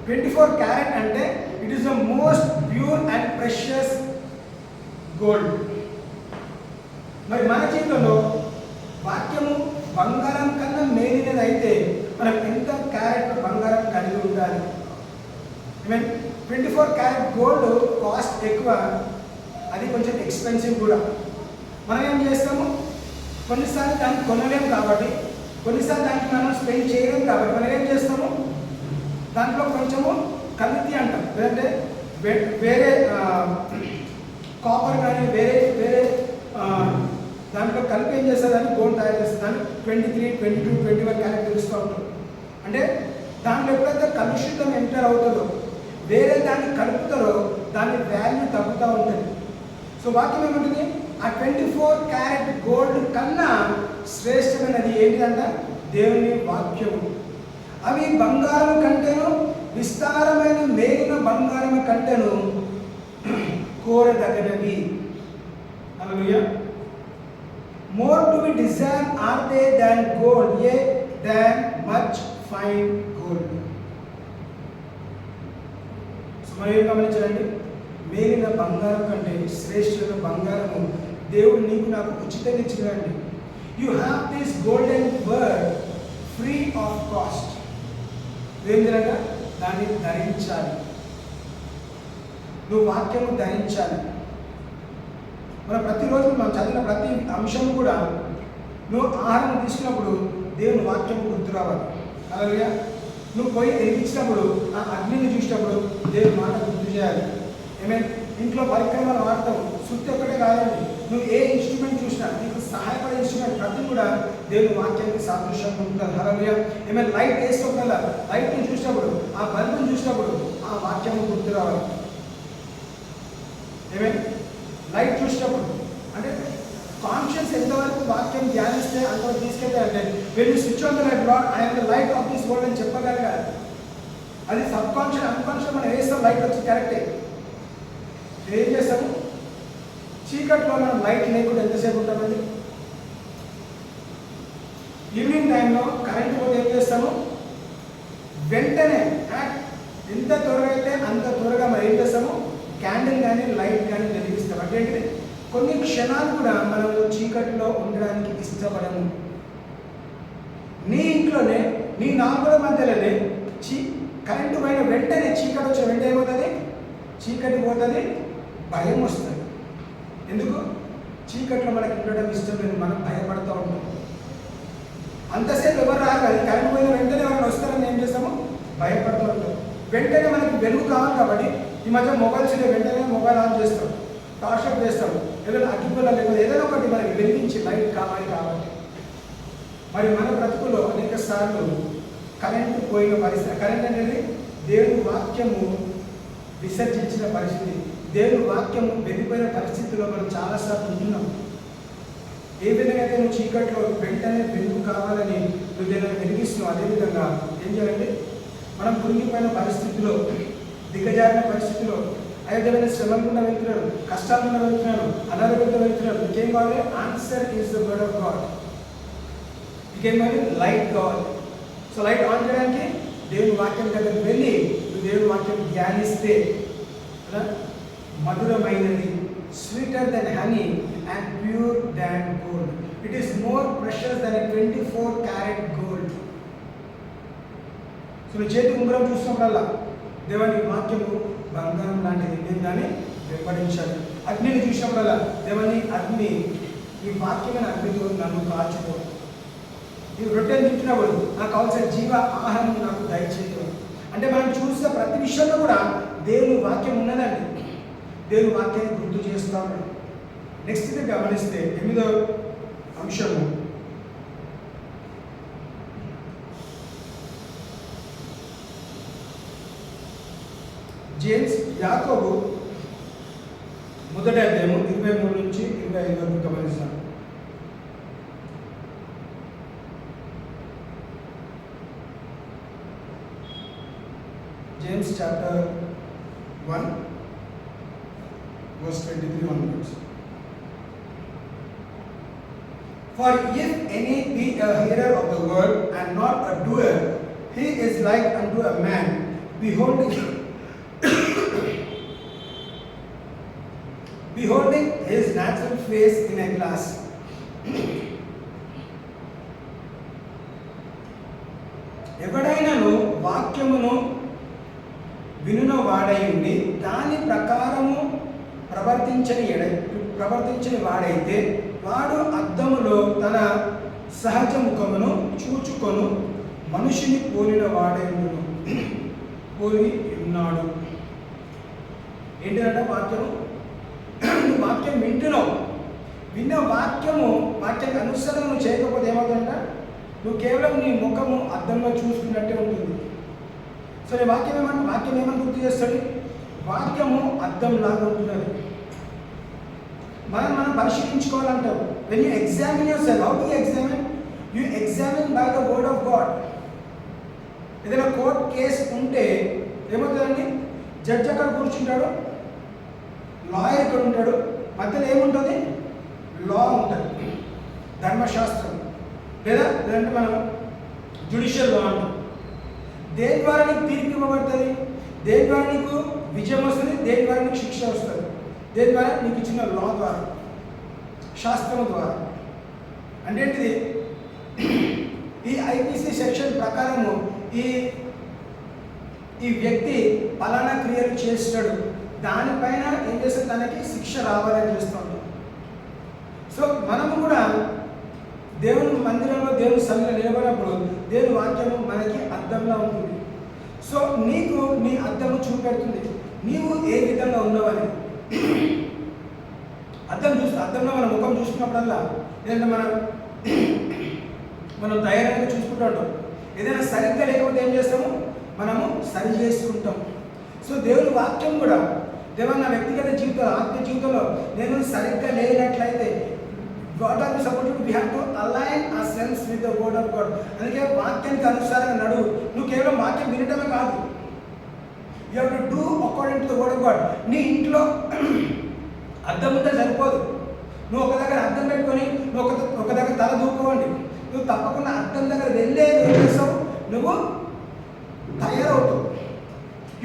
24 క్యారెట్ అంటే it is the most pure and precious gold. మరి మన జీవితంలో వాక్యము బంగారం కన్నా మేలినది అయితే మనం ఎంత క్యారెట్ బంగారం కలిగి ఉండాలి. మీన్ 24 క్యారెట్ గోల్డ్ కాస్ట్ ఎక్కువ, అది కొంచెం ఎక్స్పెన్సివ్ కూడా. మనం ఏం చేస్తాము, కొన్నిసార్లు దాన్ని కొనలేము కాబట్టి, కొన్నిసార్లు దానికి మనం స్పెండ్ చేయలేము కాబట్టి మనం ఏం చేస్తాము, దాంట్లో కొంచెము కల్తీ అంటాం, లేదంటే వేరే కాపర్ కానీ వేరే దాంట్లో కలిపి ఏం చేస్తారు, దాన్ని గోల్డ్ తయారు చేస్తారు. దాన్ని 23, 22, 21 క్యారెట్ తెలుస్తూ ఉంటాం. అంటే దాంట్లో ఎప్పుడైతే కలుషితం ఎంటర్ అవుతుందో, వేరే దాన్ని కలుపుతారో దాని వాల్యూ తగ్గుతూ ఉంటుంది. సో వాక్యం ఏమంటుంది, ఆ 24 క్యారెట్ గోల్డ్ కన్నా శ్రేష్టమైనది ఏంటిదంట, దేవుని వాక్యము. అవి బంగారం కంటేను విస్తారమైన మేలిన బంగారం కంటేను కోరదగినవి. హల్లెలూయా. More to be desired are they than gold, yea, than much fine gold. మనం గమనించండి, మేలిన బంగారం కంటే శ్రేష్టమైన బంగారము దేవుడు నీకు నాకు ఉచితంగా ఇచ్చినాడండి. You have this golden word free of cost. ఏం చేయాలంట, దాన్ని ధరించాలి. నువ్వు వాక్యము ధరించాలి. మనం ప్రతిరోజు మనం చదివిన ప్రతి అంశం కూడా నువ్వు ఆహారం తీసుకున్నప్పుడు దేవుని వాక్యం గుర్తు రావాలి. అలాగే నువ్వు పోయి ఎదిగించినప్పుడు ఆ అగ్నిని చూసినప్పుడు దేవుని మాట గుర్తు చేయాలి. ఏమైనా ఇంట్లో పరిక్రమలు వాడతావు, శుద్ధి ఒక్కటే కాదండి, నువ్వు ఏ ఇన్స్ట్రుమెంట్ చూసినా నీకు సహాయపడే ఇన్స్ట్రుమెంట్ ప్రతి కూడా దేవుని వాక్యానికి సాదృశ్యంగా ఉంటుంది. అలాగే ఏమైనా లైట్ వేస్తావు కదా, లైట్ని చూసినప్పుడు ఆ బల్బుని చూసినప్పుడు ఆ వాక్యం గుర్తు రావాలి. ఏమైనా లైట్ చూసినప్పుడు అంటే కాన్షియస్ ఎంతవరకు వాక్యం ధ్యానిస్తే అంతవరకు తీసుకెళ్తే అంటే when you switch on the light, lord I am the light of this world అని చెప్పగలగాలి. అది సబ్ కాన్షియస్ అన్కాన్షియస్ మనం వేస్తాం, లైట్ వచ్చి కరెక్టే. ఏం చేస్తాము, చీకట్లో మనం లైట్ లేకుండా ఎంతసేపు ఉంటామండి? ఈవినింగ్ టైంలో కరెంట్ పోతే ఏం చేస్తాము, వెంటనే ఎంత త్వరగా అయితే అంత త్వరగా మనం ఏం చేస్తాము, క్యాండిల్ కానీ లైట్ కానీ వెలిగిస్తాం. అంటే కొన్ని క్షణాలు కూడా మనం చీకట్లో ఉండడానికి ఇష్టపడము. నీ ఇంట్లోనే నీ నాలుగుల మధ్యలోనే కరెంటు పైన వెంటనే చీకటి వచ్చే వెంటనే ఏమవుతుంది, చీకటి పోతుంది, భయం వస్తుంది. ఎందుకు? చీకట్లో మనకి ఉండడం ఇష్టం లేదు, మనం భయపడుతూ ఉంటాం. అంతసేపు ఎవరు రాదు, కానీ కరెంట్ పోయిన వెంటనే ఎవరైనా వస్తారని ఏం చేస్తాము, భయపడుతూ ఉంటాం. వెంటనే మనకి వెలుగు కావాలి కాబట్టి ఈ మధ్య మొబైల్స్ వెంటనే మొబైల్ ఆన్ చేస్తాం, టార్చ్ ఆఫ్ చేస్తాం, ఏదైనా అగ్గిపుల్ల లేకపోతే ఏదైనా ఒకటి మనకి వెలిగించి లైట్ కావాలి కాబట్టి. మరి మన బ్రతుకులో అనేక సార్లు కరెంటు పోయిన పరిస్థితి, కరెంట్ అనేది దేవుని వాక్యము విసర్జించిన పరిస్థితి, దేవుని వాక్యము వెళ్ళిపోయిన పరిస్థితిలో మనం చాలాసార్లు ఉంటున్నాం. ఏ విధంగా అయితే నువ్వు చీకట్లో వెంటనే వెలుగు కావాలని నువ్వు ఏదైనా వెలిగిస్తున్నావు, అదేవిధంగా ఏం చేయాలంటే మనం కురిగిపోయిన పరిస్థితిలో, దిగజారిన పరిస్థితిలో, ఏదైనా శ్రమకుండా వెళ్తున్నాడు, కష్టాలుగా వెళ్తున్నాడు, అనారోగ్యంతో వెళ్తున్నాడు, ఇంకేం కావాలి? Answer is the word of God. ఇంకేం కావాలి? లైట్ కావాలి. సో లైట్ ఆన్ చేయడానికి దేవుని వాక్యం దగ్గరికి వెళ్ళి నువ్వు దేవుని వాక్యం ధ్యానిస్తే మధురమైనది, sweeter than honey and pure than gold, it is more precious than 24 carat gold. So నువ్వు చేతి ఉంగరం చూసినప్పుడల్లా దేవుని వాక్యము బంగారం లాంటిది, నేను దాన్ని వెంబడించాలి. అగ్నిని చూసినప్పుడల్లా దేవుని అగ్ని, ఈ వాక్యమైన అగ్నితో నన్ను కాల్చుకో. ఈ రొట్టెని తింటున్నప్పుడు నాకు కావాల్సిన జీవ ఆహారం నాకు దయచేయడం. అంటే మనం చూసిన ప్రతి విషయంలో కూడా దేవుని వాక్యం ఉన్నదండి, దేవుని వాక్యాన్ని గుర్తు చేస్తూ ఉన్నాడు. నెక్స్ట్ ఇది గమనిస్తే 8వ అంశము, జేమ్స్ యాకోబు 1వ అధ్యాయము 23 నుంచి 25 వరకు గమనిస్తాను. James chapter 1 verse 23 onwards. For if any be a hearer of the word and not a doer, he is like unto a man beholding his natural face in a glass. ఎవడైనాను వాక్యమును వినున వాడై ఉండి దాని ప్రకారము ప్రవర్తించని వాడైతే వాడు అద్దములో తన సహజ ముఖమును చూచుకొను మనుషుని పోలిన వాడైండును పోలి ఉన్నాడు. ఏంటంటే వాక్యము, వాక్యం వింటున్నావు, విన్న వాక్యానికి అనుసరణ నువ్వు చేయకపోతే ఏమవుతుందంట, నువ్వు కేవలం నీ ముఖము అద్దంలో చూసుకున్నట్టే ఉంటుంది. సో నీ వాక్యం ఏమని గుర్తు చేస్తాడు, వాక్యము అద్దంలాగా ఉంటున్నది. మనం పరిశీలించుకోవాలంటావు. When you examine your self, how do you examine? You examine by the word of God. ఏదైనా కోర్ట్ కేసు ఉంటే ఏమవుతుందండి, జడ్జి అక్కడ కూర్చుంటాడు, లాయర్ ఇక్కడ ఉంటాడు, మధ్యలో ఏముంటుంది, లా ఉంటుంది, ధర్మశాస్త్రం, లేదంటే మనం జ్యుడిషియల్ లా అంటాం. దేని ద్వారా నీకు తీర్పు ఇవ్వబడుతుంది, దేని ద్వారా నీకు విజయం వస్తుంది, దేని ద్వారా నీకు శిక్ష వస్తుంది, దేని ద్వారా నీకు ఇచ్చిన లా ద్వారా, శాస్త్రం ద్వారా. అంటే ఏంటిది, ఈ ఐపీసీ సెక్షన్ ప్రకారము ఈ వ్యక్తి పలానా క్రియలు చేస్తాడు, దానిపైన ఏం చేస్తే తనకి శిక్ష రావాలని చేస్తూ ఉంటాం. సో మనము కూడా దేవుని మందిరంలో దేవుని సన్నిధిలో నిలబడినప్పుడు దేవుని వాక్యము మనకి అద్దంలా ఉంటుంది. సో నీకు నీ అద్దము చూపెడుతుంది నీవు ఏ విధంగా ఉన్నావని. అద్దంలో మన ముఖం చూసుకున్నప్పుడల్లా ఏదంటే మనం తయారీగా చూసుకుంటూ ఉంటాం. ఏదైనా సరిగ్గా లేకపోతే ఏం చేస్తాము, మనము సరి చేసుకుంటాం. సో దేవుని వాక్యం కూడా దేవుని నా వ్యక్తిగత జీవితంలో ఆత్మీయ జీవితంలో నేను సరిగ్గా లేనట్లయితే God are supposed to we have to align ourselves with the word of God. అందుకే వాక్యానికి అనుసారంగా నడువు. నువ్వు కేవలం వాక్యం వినటమే కాదు, you have to do according to the word of God. నీ ఇంట్లో అద్దం ఉంటే సరిపోదు. నువ్వు ఒక దగ్గర అద్దం పెట్టుకొని నువ్వు ఒక దగ్గర తల దూకోవండి. నువ్వు తప్పకుండా అద్దం దగ్గర వెళ్ళేది ఏం చేస్తావు, నువ్వు తయారవుతావు.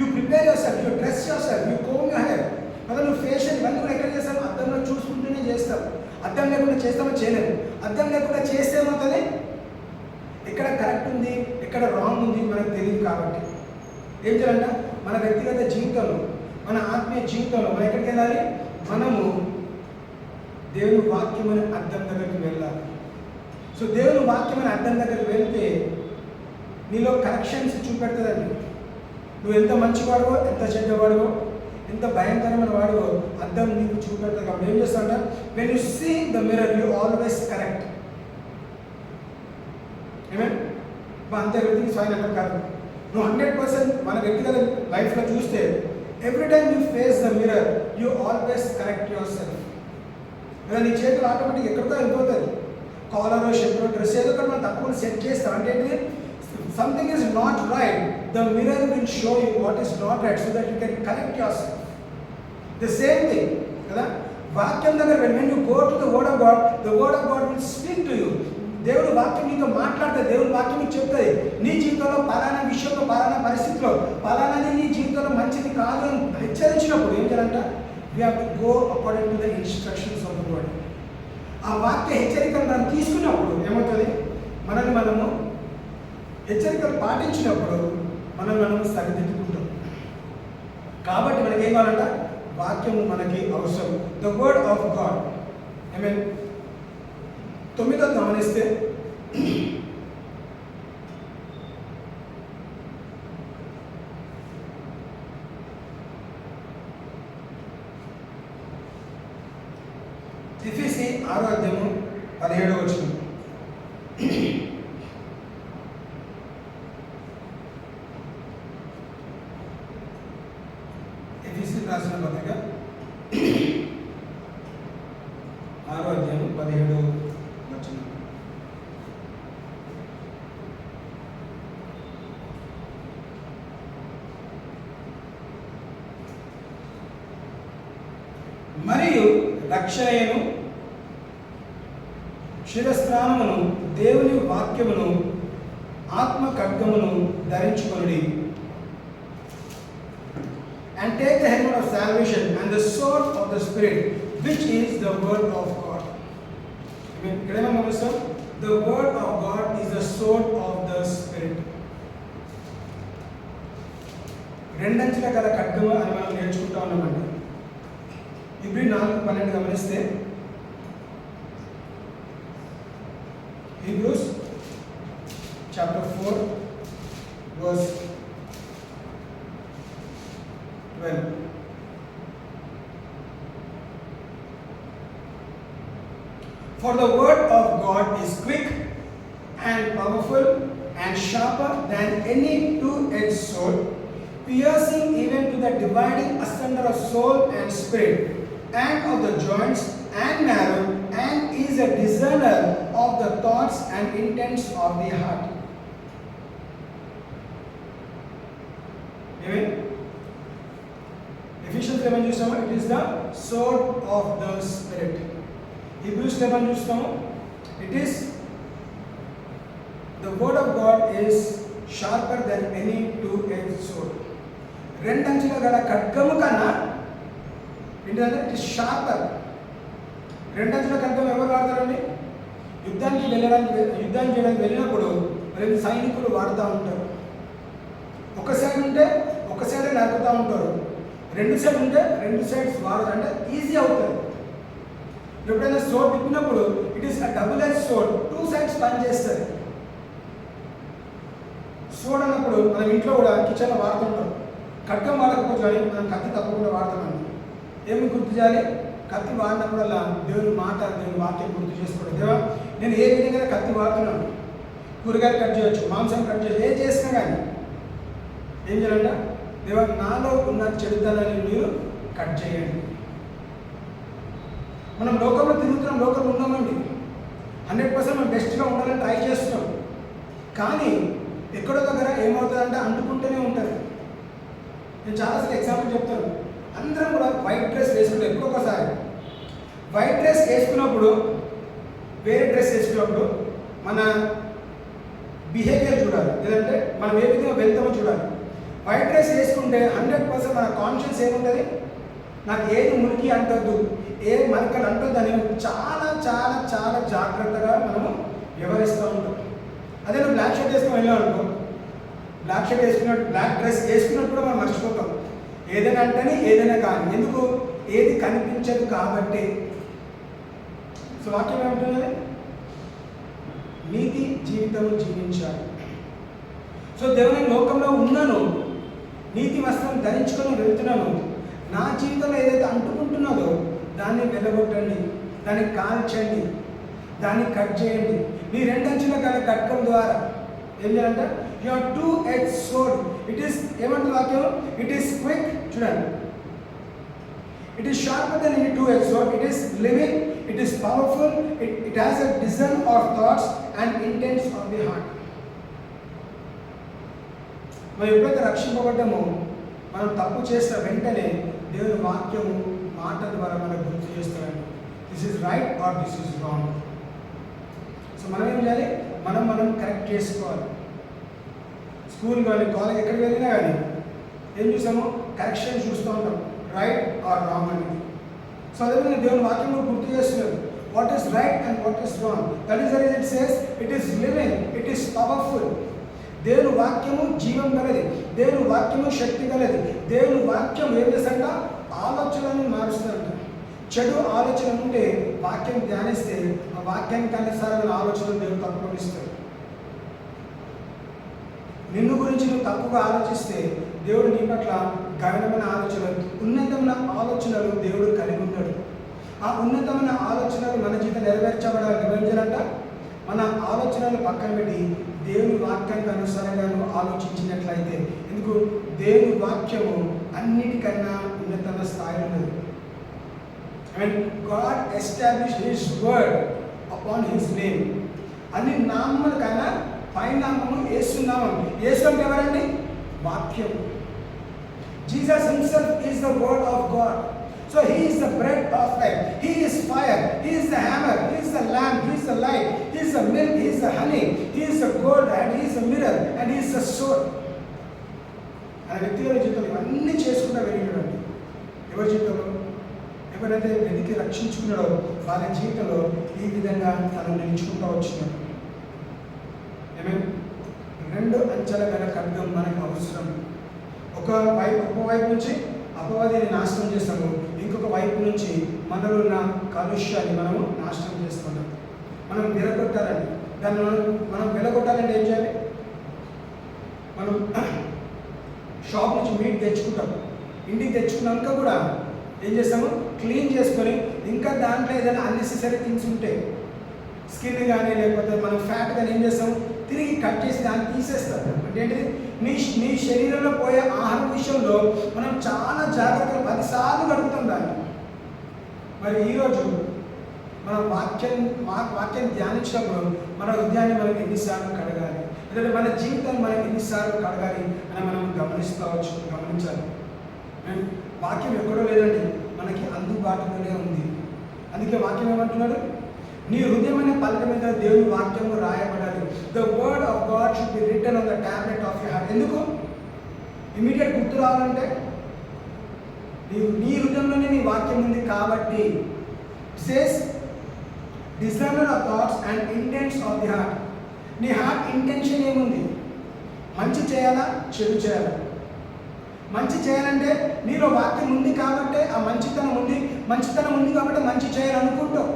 You prepare your self, you dress your self, you comb your hair. కదా నువ్వు ఫేషియల్ ఇవన్నీ కూడా ఎక్కడ చేస్తావు, అద్దంలో చూసుకుంటూనే చేస్తావు. అద్దం లేకుండా చేస్తామో చేయలేము. అద్దం లేకుండా చేస్తేమవుతుంది, ఎక్కడ కరెక్ట్ ఉంది ఎక్కడ రాంగ్ ఉంది మనకు తెలియదు. కాబట్టి ఏం చేయాలంట, మన వ్యక్తిగత జీవితంలో మన ఆత్మీయ జీవితంలో మనం ఎక్కడికి వెళ్ళాలి, మనము దేవుని వాక్యమైన అద్దం దగ్గరికి వెళ్ళాలి. సో దేవుని వాక్యమైన అద్దం దగ్గరికి వెళ్తే నీలో కరెక్షన్స్ చూపెడుతుందండి. నువ్వు ఎంత మంచివాడువో ఎంత చెడ్డవాడువో ఎంత భయంకరమైన వాడువో అద్దం నీకు చూపెడతావు. కాబట్టి ఏం చేస్తావంట, when you see the mirror you always correct. ఏమేం అంతే ఎవ్రీథింగ్ ఫైన్ అంటే కాదు. నువ్వు 100% మన వ్యక్తిగత లైఫ్లో చూస్తే every time you face the mirror you always correct your self. ఇలా నీ చేతులు ఆటోమేటిక్ ఎక్కడితో వెళ్ళిపోతుంది. కాలర్ షర్ట్ డ్రెస్ ఏదో ఒకటి మనం తప్పకుండా సెట్ చేస్తాం. అంటే ఏంటి, something is not right, the mirror will show you what is not right so that you can correct your self. The same thing కదా, వాక్యం దగ్గర when you go to the word of God, the word of God will speak to you. దేవుడు వాక్యం నీతో మాట్లాడితే దేవుడు వాక్యం నీకు చెప్తుంది. నీ జీవితంలో పలానా విషయంలో పలానా పరిస్థితిలో పలానాది నీ జీవితంలో మంచిది కాదు అని హెచ్చరించినప్పుడు ఏం చేయాలంట, we have to go according to the instructions of the word. ఆ వాక్య హెచ్చరికలు మనం తీసుకున్నప్పుడు ఏమవుతుంది, మనము హెచ్చరికలు పాటించినప్పుడు మనము సరిదిద్దుకుంటాం. కాబట్టి మనకి ఏం కావాలంట, వాక్యము మనకి అవసరం. The word of God. I mean 9వ గమనిస్తే ఎఫెసీ 6వ అధ్యాయము 17వ వచనం. ఎఫెసీ రాసిన పత్రిక 6వ అధ్యాయము 17వ వచనం. మరియు రక్షణను శిరస్త్రాణమును దేవుని వాక్యమును ఆత్మ ఖడ్గమును ధరించుకొనుడి. And take the helmet of salvation and the sword of the Spirit, which is the word of God. ఇక్కడ ఏమన్నా గమనిస్తాం, the word of God is the sword of the Spirit. రెండంచుల గల ఖడ్గము అని మనం నేర్చుకుంటా ఉన్నామండి. ఇబ్రీ 4:12 గమనిస్తే, Hebrews chapter 4 verse 12. For the word of God is quick and powerful and sharper than any two-edged sword, piercing even to the dividing asunder of soul and spirit, and of the joints and marrow, and is a discerner of the thoughts and intents of the heart. Amen. Ephesians 11 చూస్తాము, it is the sword of the Spirit. Hebrews 11 చూస్తాము, it is the word of God is sharper than any two-edged sword. రెండంచుల గల ఖడ్గము కన్నా ఏంటంటే it is sharper. రెండంచుల ఖడ్గం ఎవరు వాడతారండి, యుద్ధం చేయడానికి వెళ్ళినప్పుడు రెండు సైనికులు వాడుతూ ఉంటారు. ఒక సైడ్ ఉంటే ఒక సైడే నరుకుతూ ఉంటారు, రెండు సైడ్ ఉంటే రెండు సైడ్స్ వాడతారు. అంటే ఈజీ అవుతుంది. ఎప్పుడైనా సోడ్ తిప్పినప్పుడు it is a double edge sword, 2 sides పనిచేస్తుంది. సోడ్ అన్నప్పుడు మనం ఇంట్లో కూడా కిచెన్లో వాడుతుంటాం. ఖడ్గం వాడకపోతే కానీ మనం కత్తి తప్పకుండా వాడుతున్నాం. ఏమి గుర్తు చేయాలి? కత్తి వాడినప్పుడల్లా దేవుని మాట, దేవుని వాక్యం గుర్తు చేసుకోవడం. దేవా, నేను ఏ విధంగా కత్తి వాడుతున్నాను, కూరగాయలు కట్ చేయొచ్చు, మాంసం కట్ చేయొచ్చు, ఏం చేసినా కానీ ఏం చేయాలంట? దేవా, నాలో ఉన్న చెడుతనాన్ని మీరు కట్ చేయండి. మనం లోకంలో తిరుగుతున్నాం, లోకంలో ఉన్నామండి. 100% మనం బెస్ట్గా ఉండాలని ట్రై చేస్తున్నాం. కానీ ఎక్కడో దగ్గర ఏమవుతుందంటే అంటుకుంటూనే ఉంటుంది. నేను చాలాసార్లు ఎగ్జాంపుల్ చెప్తాను. అందరం కూడా వైట్ డ్రెస్ వేసుకుంటాం. ఎప్పుడో ఒకసారి వైట్ డ్రెస్ వేసుకున్నప్పుడు, వేరే డ్రెస్ వేసుకున్నప్పుడు మన బిహేవియర్ చూడాలి, లేదంటే మనం ఏ విధంగా వెళ్తామో చూడాలి. వైట్ డ్రెస్ వేసుకుంటే 100% మన కాన్షియన్స్ ఏముంటుంది? నాకు ఏది మురికి అంటొద్దు, ఏ మరకలు అంటొద్దు అని చాలా చాలా చాలా జాగ్రత్తగా మనము వ్యవహరిస్తూ ఉంటాం. అదే నువ్వు బ్లాక్ షర్ట్ వేసుకుని వెళ్ళాం అనుకో, బ్లాక్ షర్ట్ వేసుకున్నట్టు, బ్లాక్ డ్రెస్ వేసుకున్నట్టు కూడా మనం మర్చిపోతాం. ఏదైనా అంటేనే ఏదైనా కానీ, ఎందుకు? ఏది కనిపించదు కాబట్టి. సో వాక్యం ఏమంటున్నది? నీతి జీవితం జీవించాలి. సో దేవుని లోకంలో ఉన్నాను, నీతి వస్త్రం ధరించుకొని వెళ్తున్నాను. నా జీవితంలో ఏదైతే అంటుకుంటున్నదో దాన్ని వెలగొట్టండి, దాన్ని కాల్చండి, దాన్ని కట్ చేయండి. మీ 2 అంచుల గల ఖడ్గం ద్వారా ఏం చేయాలంటే your 2 edged sword. It is ఏమంటుంది వాక్యం? It is quick. చూడండి, it is sharper than any 2 edged sword. It is living, it is powerful, it has a design of thoughts and intents of the heart. మనం ఎప్పుడైతే రక్షింపబడ్డామో, మనం తప్పు చేసిన వెంటనే దేవుని వాక్యము మాట ద్వారా మనకు గుర్తు చేస్తారండి. This is right are this is wrong. So మనం ఏం చేయాలి? మనం కరెక్ట్ చేసుకోవాలి. స్కూల్ కానీ, కాలేజ్, ఎక్కడికి వెళ్ళినా కానీ ఏం చూసాము? కరెక్షన్ చూస్తూ ఉంటాం, రైట్ ఆర్ రాంగ్ అనేది. సో అదేవిధంగా దేవుని వాక్యంలో గుర్తు చేస్తున్నారు what is right and what is wrong. That is the reason it says it is living, it is powerful. దేవుని వాక్యము జీవం గలది, దేవుని వాక్యము శక్తి గలది. దేవుని వాక్యం ఏం చేస్తుంట? ఆలోచనలను మారుస్తుందంట. చెడు ఆలోచన ఉంటే వాక్యం ధ్యానిస్తే ఆ వాక్యానికి అనుసారమైన ఆలోచనలు దేవుడు తప్పుగా ఇస్తాడు. నిన్ను గురించి నువ్వు తప్పుగా ఆలోచిస్తే దేవుడు నీ పట్ల గగనమైన ఆలోచనలు, ఉన్నతమైన ఆలోచనలు దేవుడు కలిగి ఉంటాడు. ఆ ఉన్నతమైన ఆలోచనలు మన జీవితం నెరవేర్చాలంట మన ఆలోచనలు పక్కన పెట్టి దేవుని వాక్యానికి అనుసారంగా నువ్వు ఆలోచించినట్లయితే, ఎందుకు? దేవుని వాక్యము అన్నిటికన్నా ఉన్నతమైన స్థాయి ఉన్నది. And God established his word upon his name. అన్ని నామముల కన్నా పై నామము యేసు నామం. యేసు అంటే ఎవరండి? వాక్యం. Jesus himself is the word of God. So he is the bread of life, he is fire, he is the hammer, he is the lamp, he is the light, he is the milk, he is the honey, he is the gold and he is the mirror and he is the sword. ఆ వ్యక్తిగత జీవితంలో ఇవన్నీ చేసుకుంటూ వెళ్ళినాడండి. ఎవరి జీవితంలో? ఎవరైతే వెతికి రక్షించుకున్నాడో వాళ్ళ జీవితంలో ఈ విధంగా తను నిలుచుకుంటూ వచ్చినాడు. ఏమేమి? 2 అంచెల గల ఖడ్గం మనకు అవసరం. ఒక వైపు నుంచి అపవాదిని నాశనం చేస్తాము, ఇంకొక వైపు నుంచి మనలో ఉన్న కాలుష్యాన్ని మనము నాశనం చేస్తున్నాం. మనం వెలగొట్టాలండి. దాన్ని మనం వెలగొట్టాలంటే ఏం చేయాలి? మనం షాప్ నుంచి మీట్ తెచ్చుకుంటాం, ఇంటికి తెచ్చుకున్నాక కూడా ఏం చేస్తాము? క్లీన్ చేసుకొని ఇంకా దాంట్లో ఏదైనా అన్నెసెసరీ థింగ్స్ ఉంటే, స్కిన్ కానీ లేకపోతే మనం ఫ్యాట్ కానీ ఏం చేస్తాము? తిరిగి కట్ చేసి దాన్ని తీసేస్తాం. అంటే ఏంటిది? నీ శరీరంలో పోయే ఆహారం విషయంలో మనం చాలా జాగ్రత్తగా 10 సార్లు గడుపుతాం దాన్ని. మరి ఈరోజు మనం వాక్యం ధ్యానించినప్పుడు మన హృదయాన్ని మనకి ఎన్నిసార్లు కడగాలి, లేదంటే మన జీవితాన్ని మనకి ఎన్నిసార్లు కడగాలి అని మనం గమనించాలి. వాక్యం ఎక్కడో లేదండి, మనకి అందుబాటులోనే ఉంది. అందుకే వాక్యం ఏమంటున్నాడు? నీ హృదయం అనే పలక మీద దేవుని వాక్యము రాయబడాలి. The word of God should be written on the tablet of your heart. ఎందుకు? ఇమీడియట్ గుర్తు రావాలంటే నీ హృదయంలోనే నీ వాక్యం ఉంది కాబట్టి. Says designer of thoughts and intents of the heart. నీ హార్ట్ ఇంటెన్షన్ ఏముంది? మంచి చేయాలా, చెడు చేయాలా? మంచి చేయాలంటే నీలో వాక్యం ఉంది కాబట్టి ఆ మంచితనం ఉంది కాబట్టి మంచి చేయాలనుకుంటావు.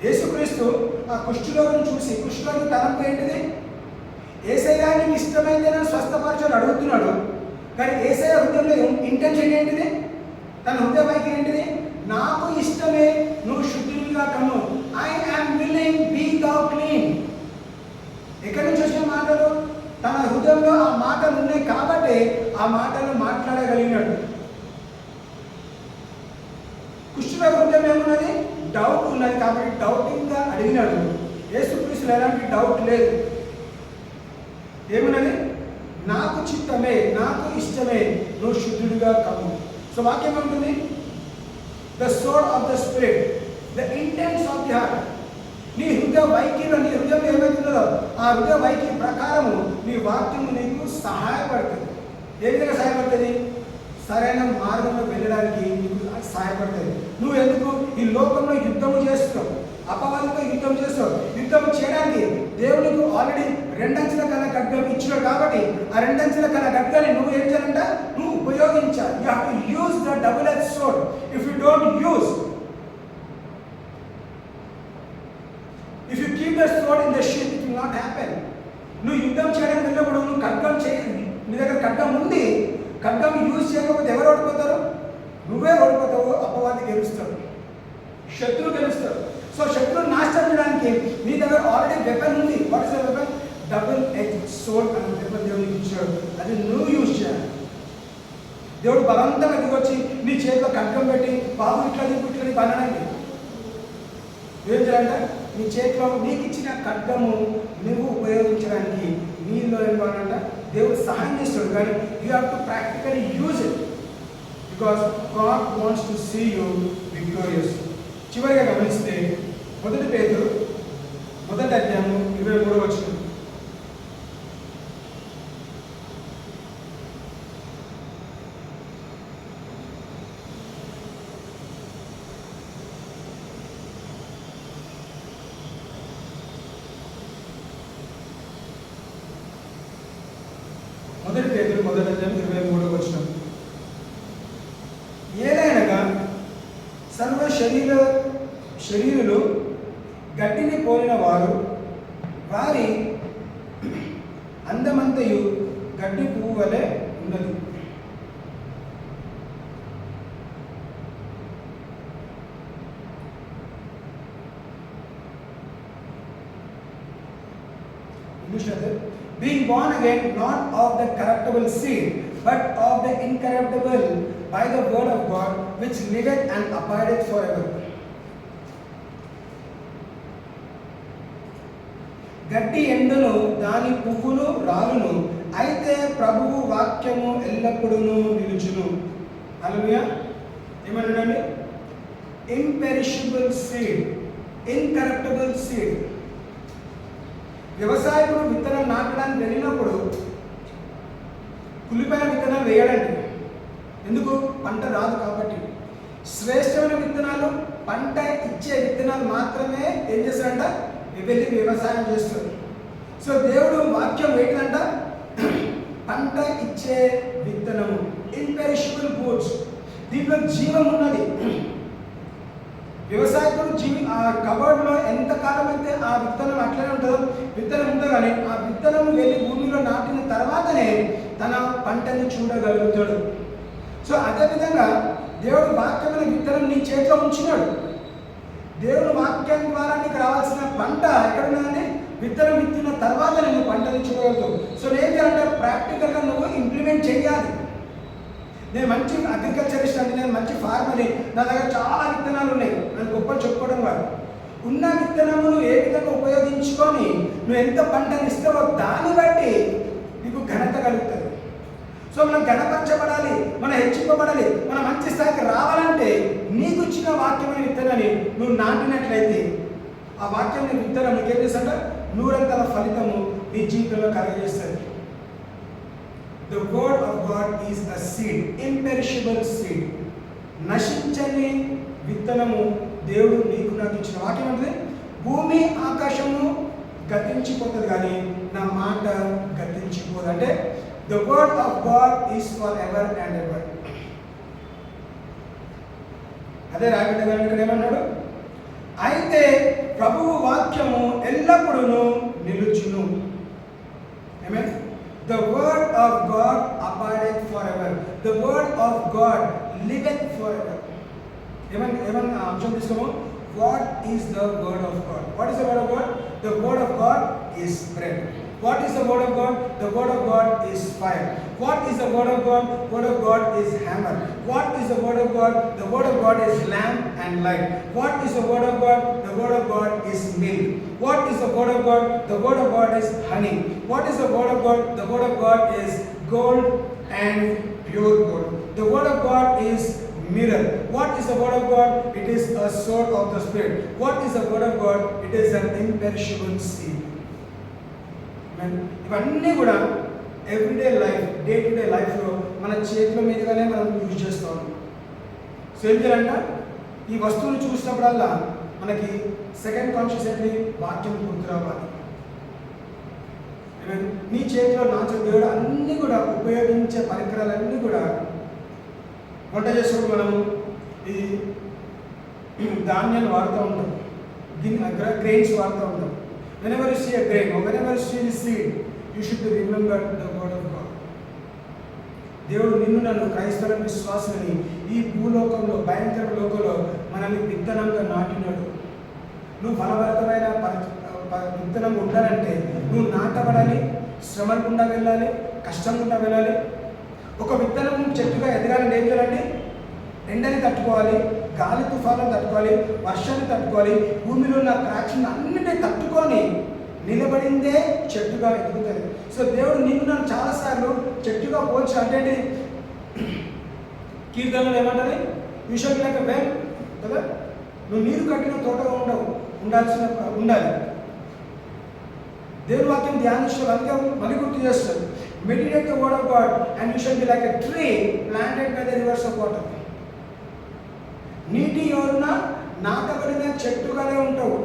యేసుక్రీస్తు ఆ కుష్ఠరోగిని చూసి, కుష్ఠరోగి తలంపు ఏంటిది? యేసయ్య నీకు ఇష్టమైతే నన్ను స్వస్థపరచాలని అడుగుతున్నాడు. కానీ యేసయ్య హృదయంలో ఇంటెన్షన్ ఏంటిది? తన హృదయ వైఖరి ఏంటిది? నాకు ఇష్టమే, నువ్వు శుద్ధిగా కమ్ము. I am willing, be thou clean. ఎక్కడి నుంచి వచ్చిన మాటలు? తన హృదయంలో ఆ మాటలు ఉన్నాయి కాబట్టి ఆ మాటలు మాట్లాడగలిగినాడు. కుష్ఠరోగి హృదయం ఏమున్నది? డౌట్ ఉన్నది కాబట్టి డౌటింగ్గా అడిగినాడు. యేసుక్రీస్తులో ఎలాంటి డౌట్ లేదు. ఏమున్నది? నాకు చిత్తమే, నాకు ఇష్టమే, నువ్వు శుద్ధుడిగా కమ్ము. సో వాక్యం ఏముంటుంది? The sword of the spirit, the intense of the heart. నీ హృదయ వైఖరిలో, నీ హృదయం ఏమైతుందో ఆ హృదయ వైఖరి ప్రకారము నీ వాక్యము నీకు సహాయపడుతుంది. ఏ విధంగా సహాయపడుతుంది? సరైన మార్గంలో వెళ్ళడానికి నీకు సహాయపడుతుంది. నువ్వు ఎందుకు ఈ లోకంలో యుద్ధము చేస్తున్నావు? అపవాదితో యుద్ధం చేస్తావు. యుద్ధం చేయడానికి దేవునికి ఆల్రెడీ 2 అంచెల కన్నా ఖడ్గం ఇచ్చినాడు కాబట్టి ఆ 2 అంచెల కన్నా ఖడ్గాన్ని నువ్వు ఏం చేయాలంట? నువ్వు ఉపయోగించాలి. You have to use the double edge sword. If you don't use, if you keep the sword in the shield, it will not happen. నువ్వు యుద్ధం చేయడానికి వెళ్ళినప్పుడు నువ్వు ఖడ్గం చేయాలి. నీ దగ్గర ఖడ్గం ఉంది, ఖడ్గం యూజ్ చేయకపోతే ఎవరు ఓడిపోతారు? నువ్వే ఓడిపోతావు. అపవాది గెలుస్తాడు, శత్రువు గెలుస్తాడు. సో శత్రువుని నాశనం చేయడానికి నీ దగ్గర ఆల్రెడీ వెపన్ ఉంది. What is the weapon? Double edge sword అనే వెపన్ దేవునికి ఇచ్చాడు. అది నువ్వు యూజ్ చేయాలి. దేవుడు బలవంతంగా దిగొచ్చి నీ చేతిలో ఖడ్గం పెట్టి బాబు ఇట్లా దిగు అనడానికి ఏం చేయాలంటే నీ చేతిలో నీకు ఇచ్చిన ఖడ్గము నువ్వు ఉపయోగించడానికి నీలో ఏమనంట దేవుడు సహాయం చేస్తాడు. కానీ you have to practically use it because God wants to see you victorious. చివరిగా గమనిస్తే 1 పేతురు 1వ అధ్యాయం 23వ వచనం. పేతురు 1వ అధ్యాయం 23వ వచనం. ఏలైనగా సర్వ శరీరులు గడ్డిని పోలిన వారు, వారి అందమంతయు గడ్డి పువ్వు వలె ఉన్నది. Being born again, not of the corruptible seed, but of the incorruptible, by the word of God, which liveth and abideth forever. గడ్డి ఎండును, దాని పువ్వులు రాలును, అయితే ప్రభువు వాక్యము ఎల్లప్పుడూ నిలుచును. హల్లెలూయా. ఏమన్నాడండి? Imperishable seed, incorruptible seed. వ్యవసాయకుడు విత్తనం నాటడానికి వెళ్ళినప్పుడు కులిపోయిన విత్తనాలు వేయడండి. ఎందుకు? పంట రాదు కాబట్టి. శ్రేష్టమైన విత్తనాలు, పంట ఇచ్చే విత్తనాలు మాత్రమే ఏం చేస్తాడంట? వెళ్ళి వ్యవసాయం చేస్తాడు. సో దేవుడు వాక్యం ఏంటంట? పంట ఇచ్చే విత్తనము, ఇంపెరిషబుల్ గూడ్స్. దీంట్లో జీవం ఉన్నది. వ్యవసాయకుడు ఆ కబర్డ్లో ఎంతకాలం అయితే ఆ విత్తనం అట్లనే ఉంటుందో, విత్తనం ఉంటుందో కానీ ఆ విత్తనం వెళ్ళి భూమిలో నాటిన తర్వాతనే తన పంటని చూడగలుగుతాడు. సో అదేవిధంగా దేవుడు వాక్యమైన విత్తనం నీ చేతిలో ఉంచినాడు. దేవుడు వాక్యం ద్వారా నీకు రావాల్సిన పంట ఎక్కడ ఉన్నదండి? విత్తనం విత్తిన తర్వాత నేను పంటని చూడగలుగుతావు. సో నేను చేయాలంటే ప్రాక్టికల్గా నువ్వు ఇంప్లిమెంట్ చేయాలి. నేను మంచి అగ్రికల్చరిస్ట్ అంటే, నేను మంచి ఫార్మర్ని, నా దగ్గర చాలా విత్తనాలు ఉన్నాయి, నేను గొప్పలు చెప్పుకోవడం కాదు. ఉన్న విత్తనమును ఏ విధంగా ఉపయోగించుకొని నువ్వు ఎంత పంటని ఇస్తావో దాన్ని బట్టి నీకు ఘనత కలుగుతుంది. సో మనం ఘనపరచబడాలి, మనం హెచ్చింపబడాలి, మనం మంచి స్థాయికి రావాలంటే నీకు ఇచ్చిన వాక్యమైన విత్తనాన్ని నువ్వు నాటినట్లయితే ఆ వాక్యం నీ విత్తనం నీకేం చేస్తాడ? 100 ఫలితము నీ జీవితంలో కలగజేస్తుంది. The word of God is a seed, imperishable seed. నశించని విత్తనము దేవుడు నీకు నాకు ఇచ్చిన వాక్యం అంటే భూమి ఆకాశము గతించిపోతుంది కానీ నా మాట గతించిపోదు. అంటే The word of God is forever and ever. అదే రాబిడ్డ గారు ఇక్కడ ఏమన్నాడు? అయితే ప్రభువు వాక్యము ఎల్లప్పుడూ నిలుచును. Amen. The word of God abideth forever. The word of God liveth forever. ఏమన్నా అంశం తీసుకోము. What is the word of God? What is the word of God? The word of God is bread. What is the word of God? The word of God is fire. What is the word of God? Word of God is hammer. What is the word of God? The word of God is lamp and light. What is the word of God? The word of God is milk. What is the word of God? The word of God is honey. What is the word of God? The word of God is gold and pure gold. The word of God is mirror. What is the word of God? It is a sword of the spirit. What is the word of God? It is an imperishable seed. ఇవన్నీ కూడా everyday life, day to day లైఫ్లో మన చేతుల మీదుగానే మనం use చేస్తాం. So ఏం చేయాలంట? ఈ వస్తువులు చూసినప్పుడల్లా మనకి సెకండ్ కాన్షియస్ ఏంటి? వాక్యం గుర్తు రావాలి. నీ చేతిలో నా చేతి దేవుడు అన్నీ కూడా ఉపయోగించే పరికరాలన్నీ కూడా వంట చేసినప్పుడు మనము ఈ ధాన్యాలు వాడుతూ ఉంటాం, గ్రెయిన్స్ వాడుతూ ఉంటాం. Whenever you see a grain or whenever you see the seed, you should remember the word of God. దేవుడు నిన్ను నన్ను క్రైస్తవ విశ్వాసులని ఈ భూలోకంలో, భయంకర లోకంలో మనల్ని విత్తనంగా నాటినాడు. నువ్వు ఫలవంతమైన విత్తనం ఉండాలంటే నువ్వు నాటబడాలి, శ్రమలు గుండా వెళ్ళాలి, కష్టం గుండా వెళ్ళాలి. ఒక విత్తనం చెట్టుగా ఎదగాలంటే ఏం చేయాలండి? ఎండని తట్టుకోవాలి, గాలి తుఫాలను తట్టుకోవాలి, వర్షాన్ని తట్టుకోవాలి, భూమిలో ఉన్న క్రాక్స్ని అన్నిటినీ తట్టుకొని నిలబడిందే చెట్టుగా ఎదుగుతుంది. సో దేవుడు నిన్ను నన్ను చాలాసార్లు చెట్టుగా పోల్చి అంటే కీర్తనలు ఏమంటుంది? You should be like a well కదా. నువ్వు నీరు కట్టిన తోటగా ఉండాలి. దేవుని వాక్యం ధ్యానించడం అందుకే మళ్ళీ గుర్తు చేస్తారు. Meditate the word of God and you should be like a tree planted by the reverse of water. నీటి యోరున నాటబడిన చెట్టుగానే ఉంటావు.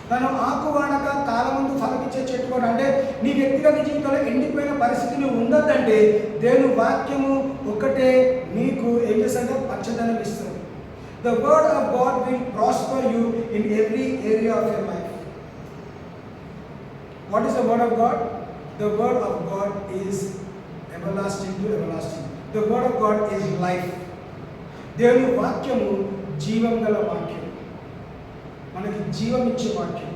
తను ఆకు వాడక కాలముందు ఫలమిచ్చే చెట్టు కూడా. అంటే నీ వ్యక్తిగత జీవితంలో ఎండిపోయిన పరిస్థితి నువ్వు ఉండొద్దంటే దేవుని వాక్యము ఒకటే నీకు ఏం చేస్తుంటే పచ్చదనం ఇస్తుంది. The word of God will prosper you in every area of your life. What is the word of God? The word of God is everlasting to everlasting. The word of God is life. దేవుని వాక్యము జీవం గల వాక్యం, మనకి జీవం ఇచ్చే వాక్యం.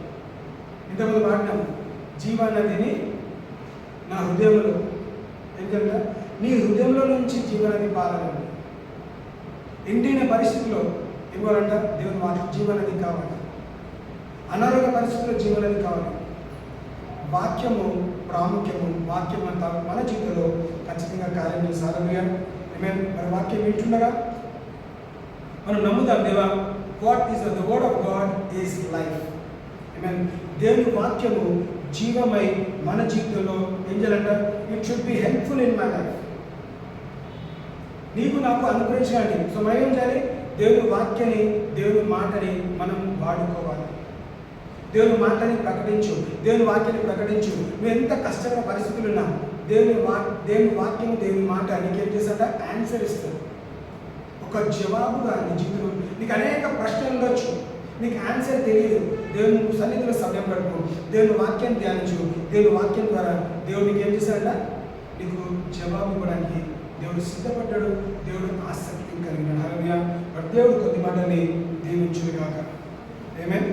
ఇంతకుముందు వాడినాం, జీవనదిని నా హృదయంలో. ఎందుకంటే నీ హృదయంలో నుంచి జీవనది పారాలండి. ఎండిన పరిస్థితుల్లో ఇవ్వాలంట దేవుని వాక్యం జీవనది కావాలి. అనారోగ్య పరిస్థితుల్లో జీవనది కావాలి. వాక్యము ప్రాముఖ్యము. వాక్యం అంతా మన జీవితంలో ఖచ్చితంగా కార్యం చేసాలి. మరి వాక్యం వింటుండగా మనం నమ్ముతాం, దేవా what is the word of God is life. దేవుని వాక్యము జీవమై మన జీవితంలో ఏం చేయాలంట? It should be helpful in my life. నీకు నాకు అనుగ్రహించండి. సో మనం ఏం చేయాలి? దేవుని వాక్యాన్ని, దేవుని మాటని మనం వాడుకోవాలి. దేవుని మాటని ప్రకటించు, దేవుని వాక్యాన్ని ప్రకటించు. నువ్వు ఎంత కష్టమైన పరిస్థితులు ఉన్నా దేవుని వాక్యం, దేవుని మాట నీకేం చేస్తాడ? ఆన్సర్ ఇస్తుంది. ఒక జవాబుగా నీ జీవితంలో నీకు అనేక ప్రశ్నలు ఉండొచ్చు, నీకు ఆన్సర్ తెలియదు. దేవుని సన్నిధిలో సమయం గడుపు, దేవుని వాక్యాన్ని ధ్యానించు. దేవుని వాక్యం ద్వారా దేవుడు నీకు ఏం చేశాడ? నీకు జవాబు ఇవ్వడానికి దేవుడు సిద్ధపడ్డాడు. దేవుడు ఆసక్తి కలిగినాడు. హల్లెలూయా. బట్ దేవుడు కొద్ది మాటని దీవించును గాక. ఆమేన్.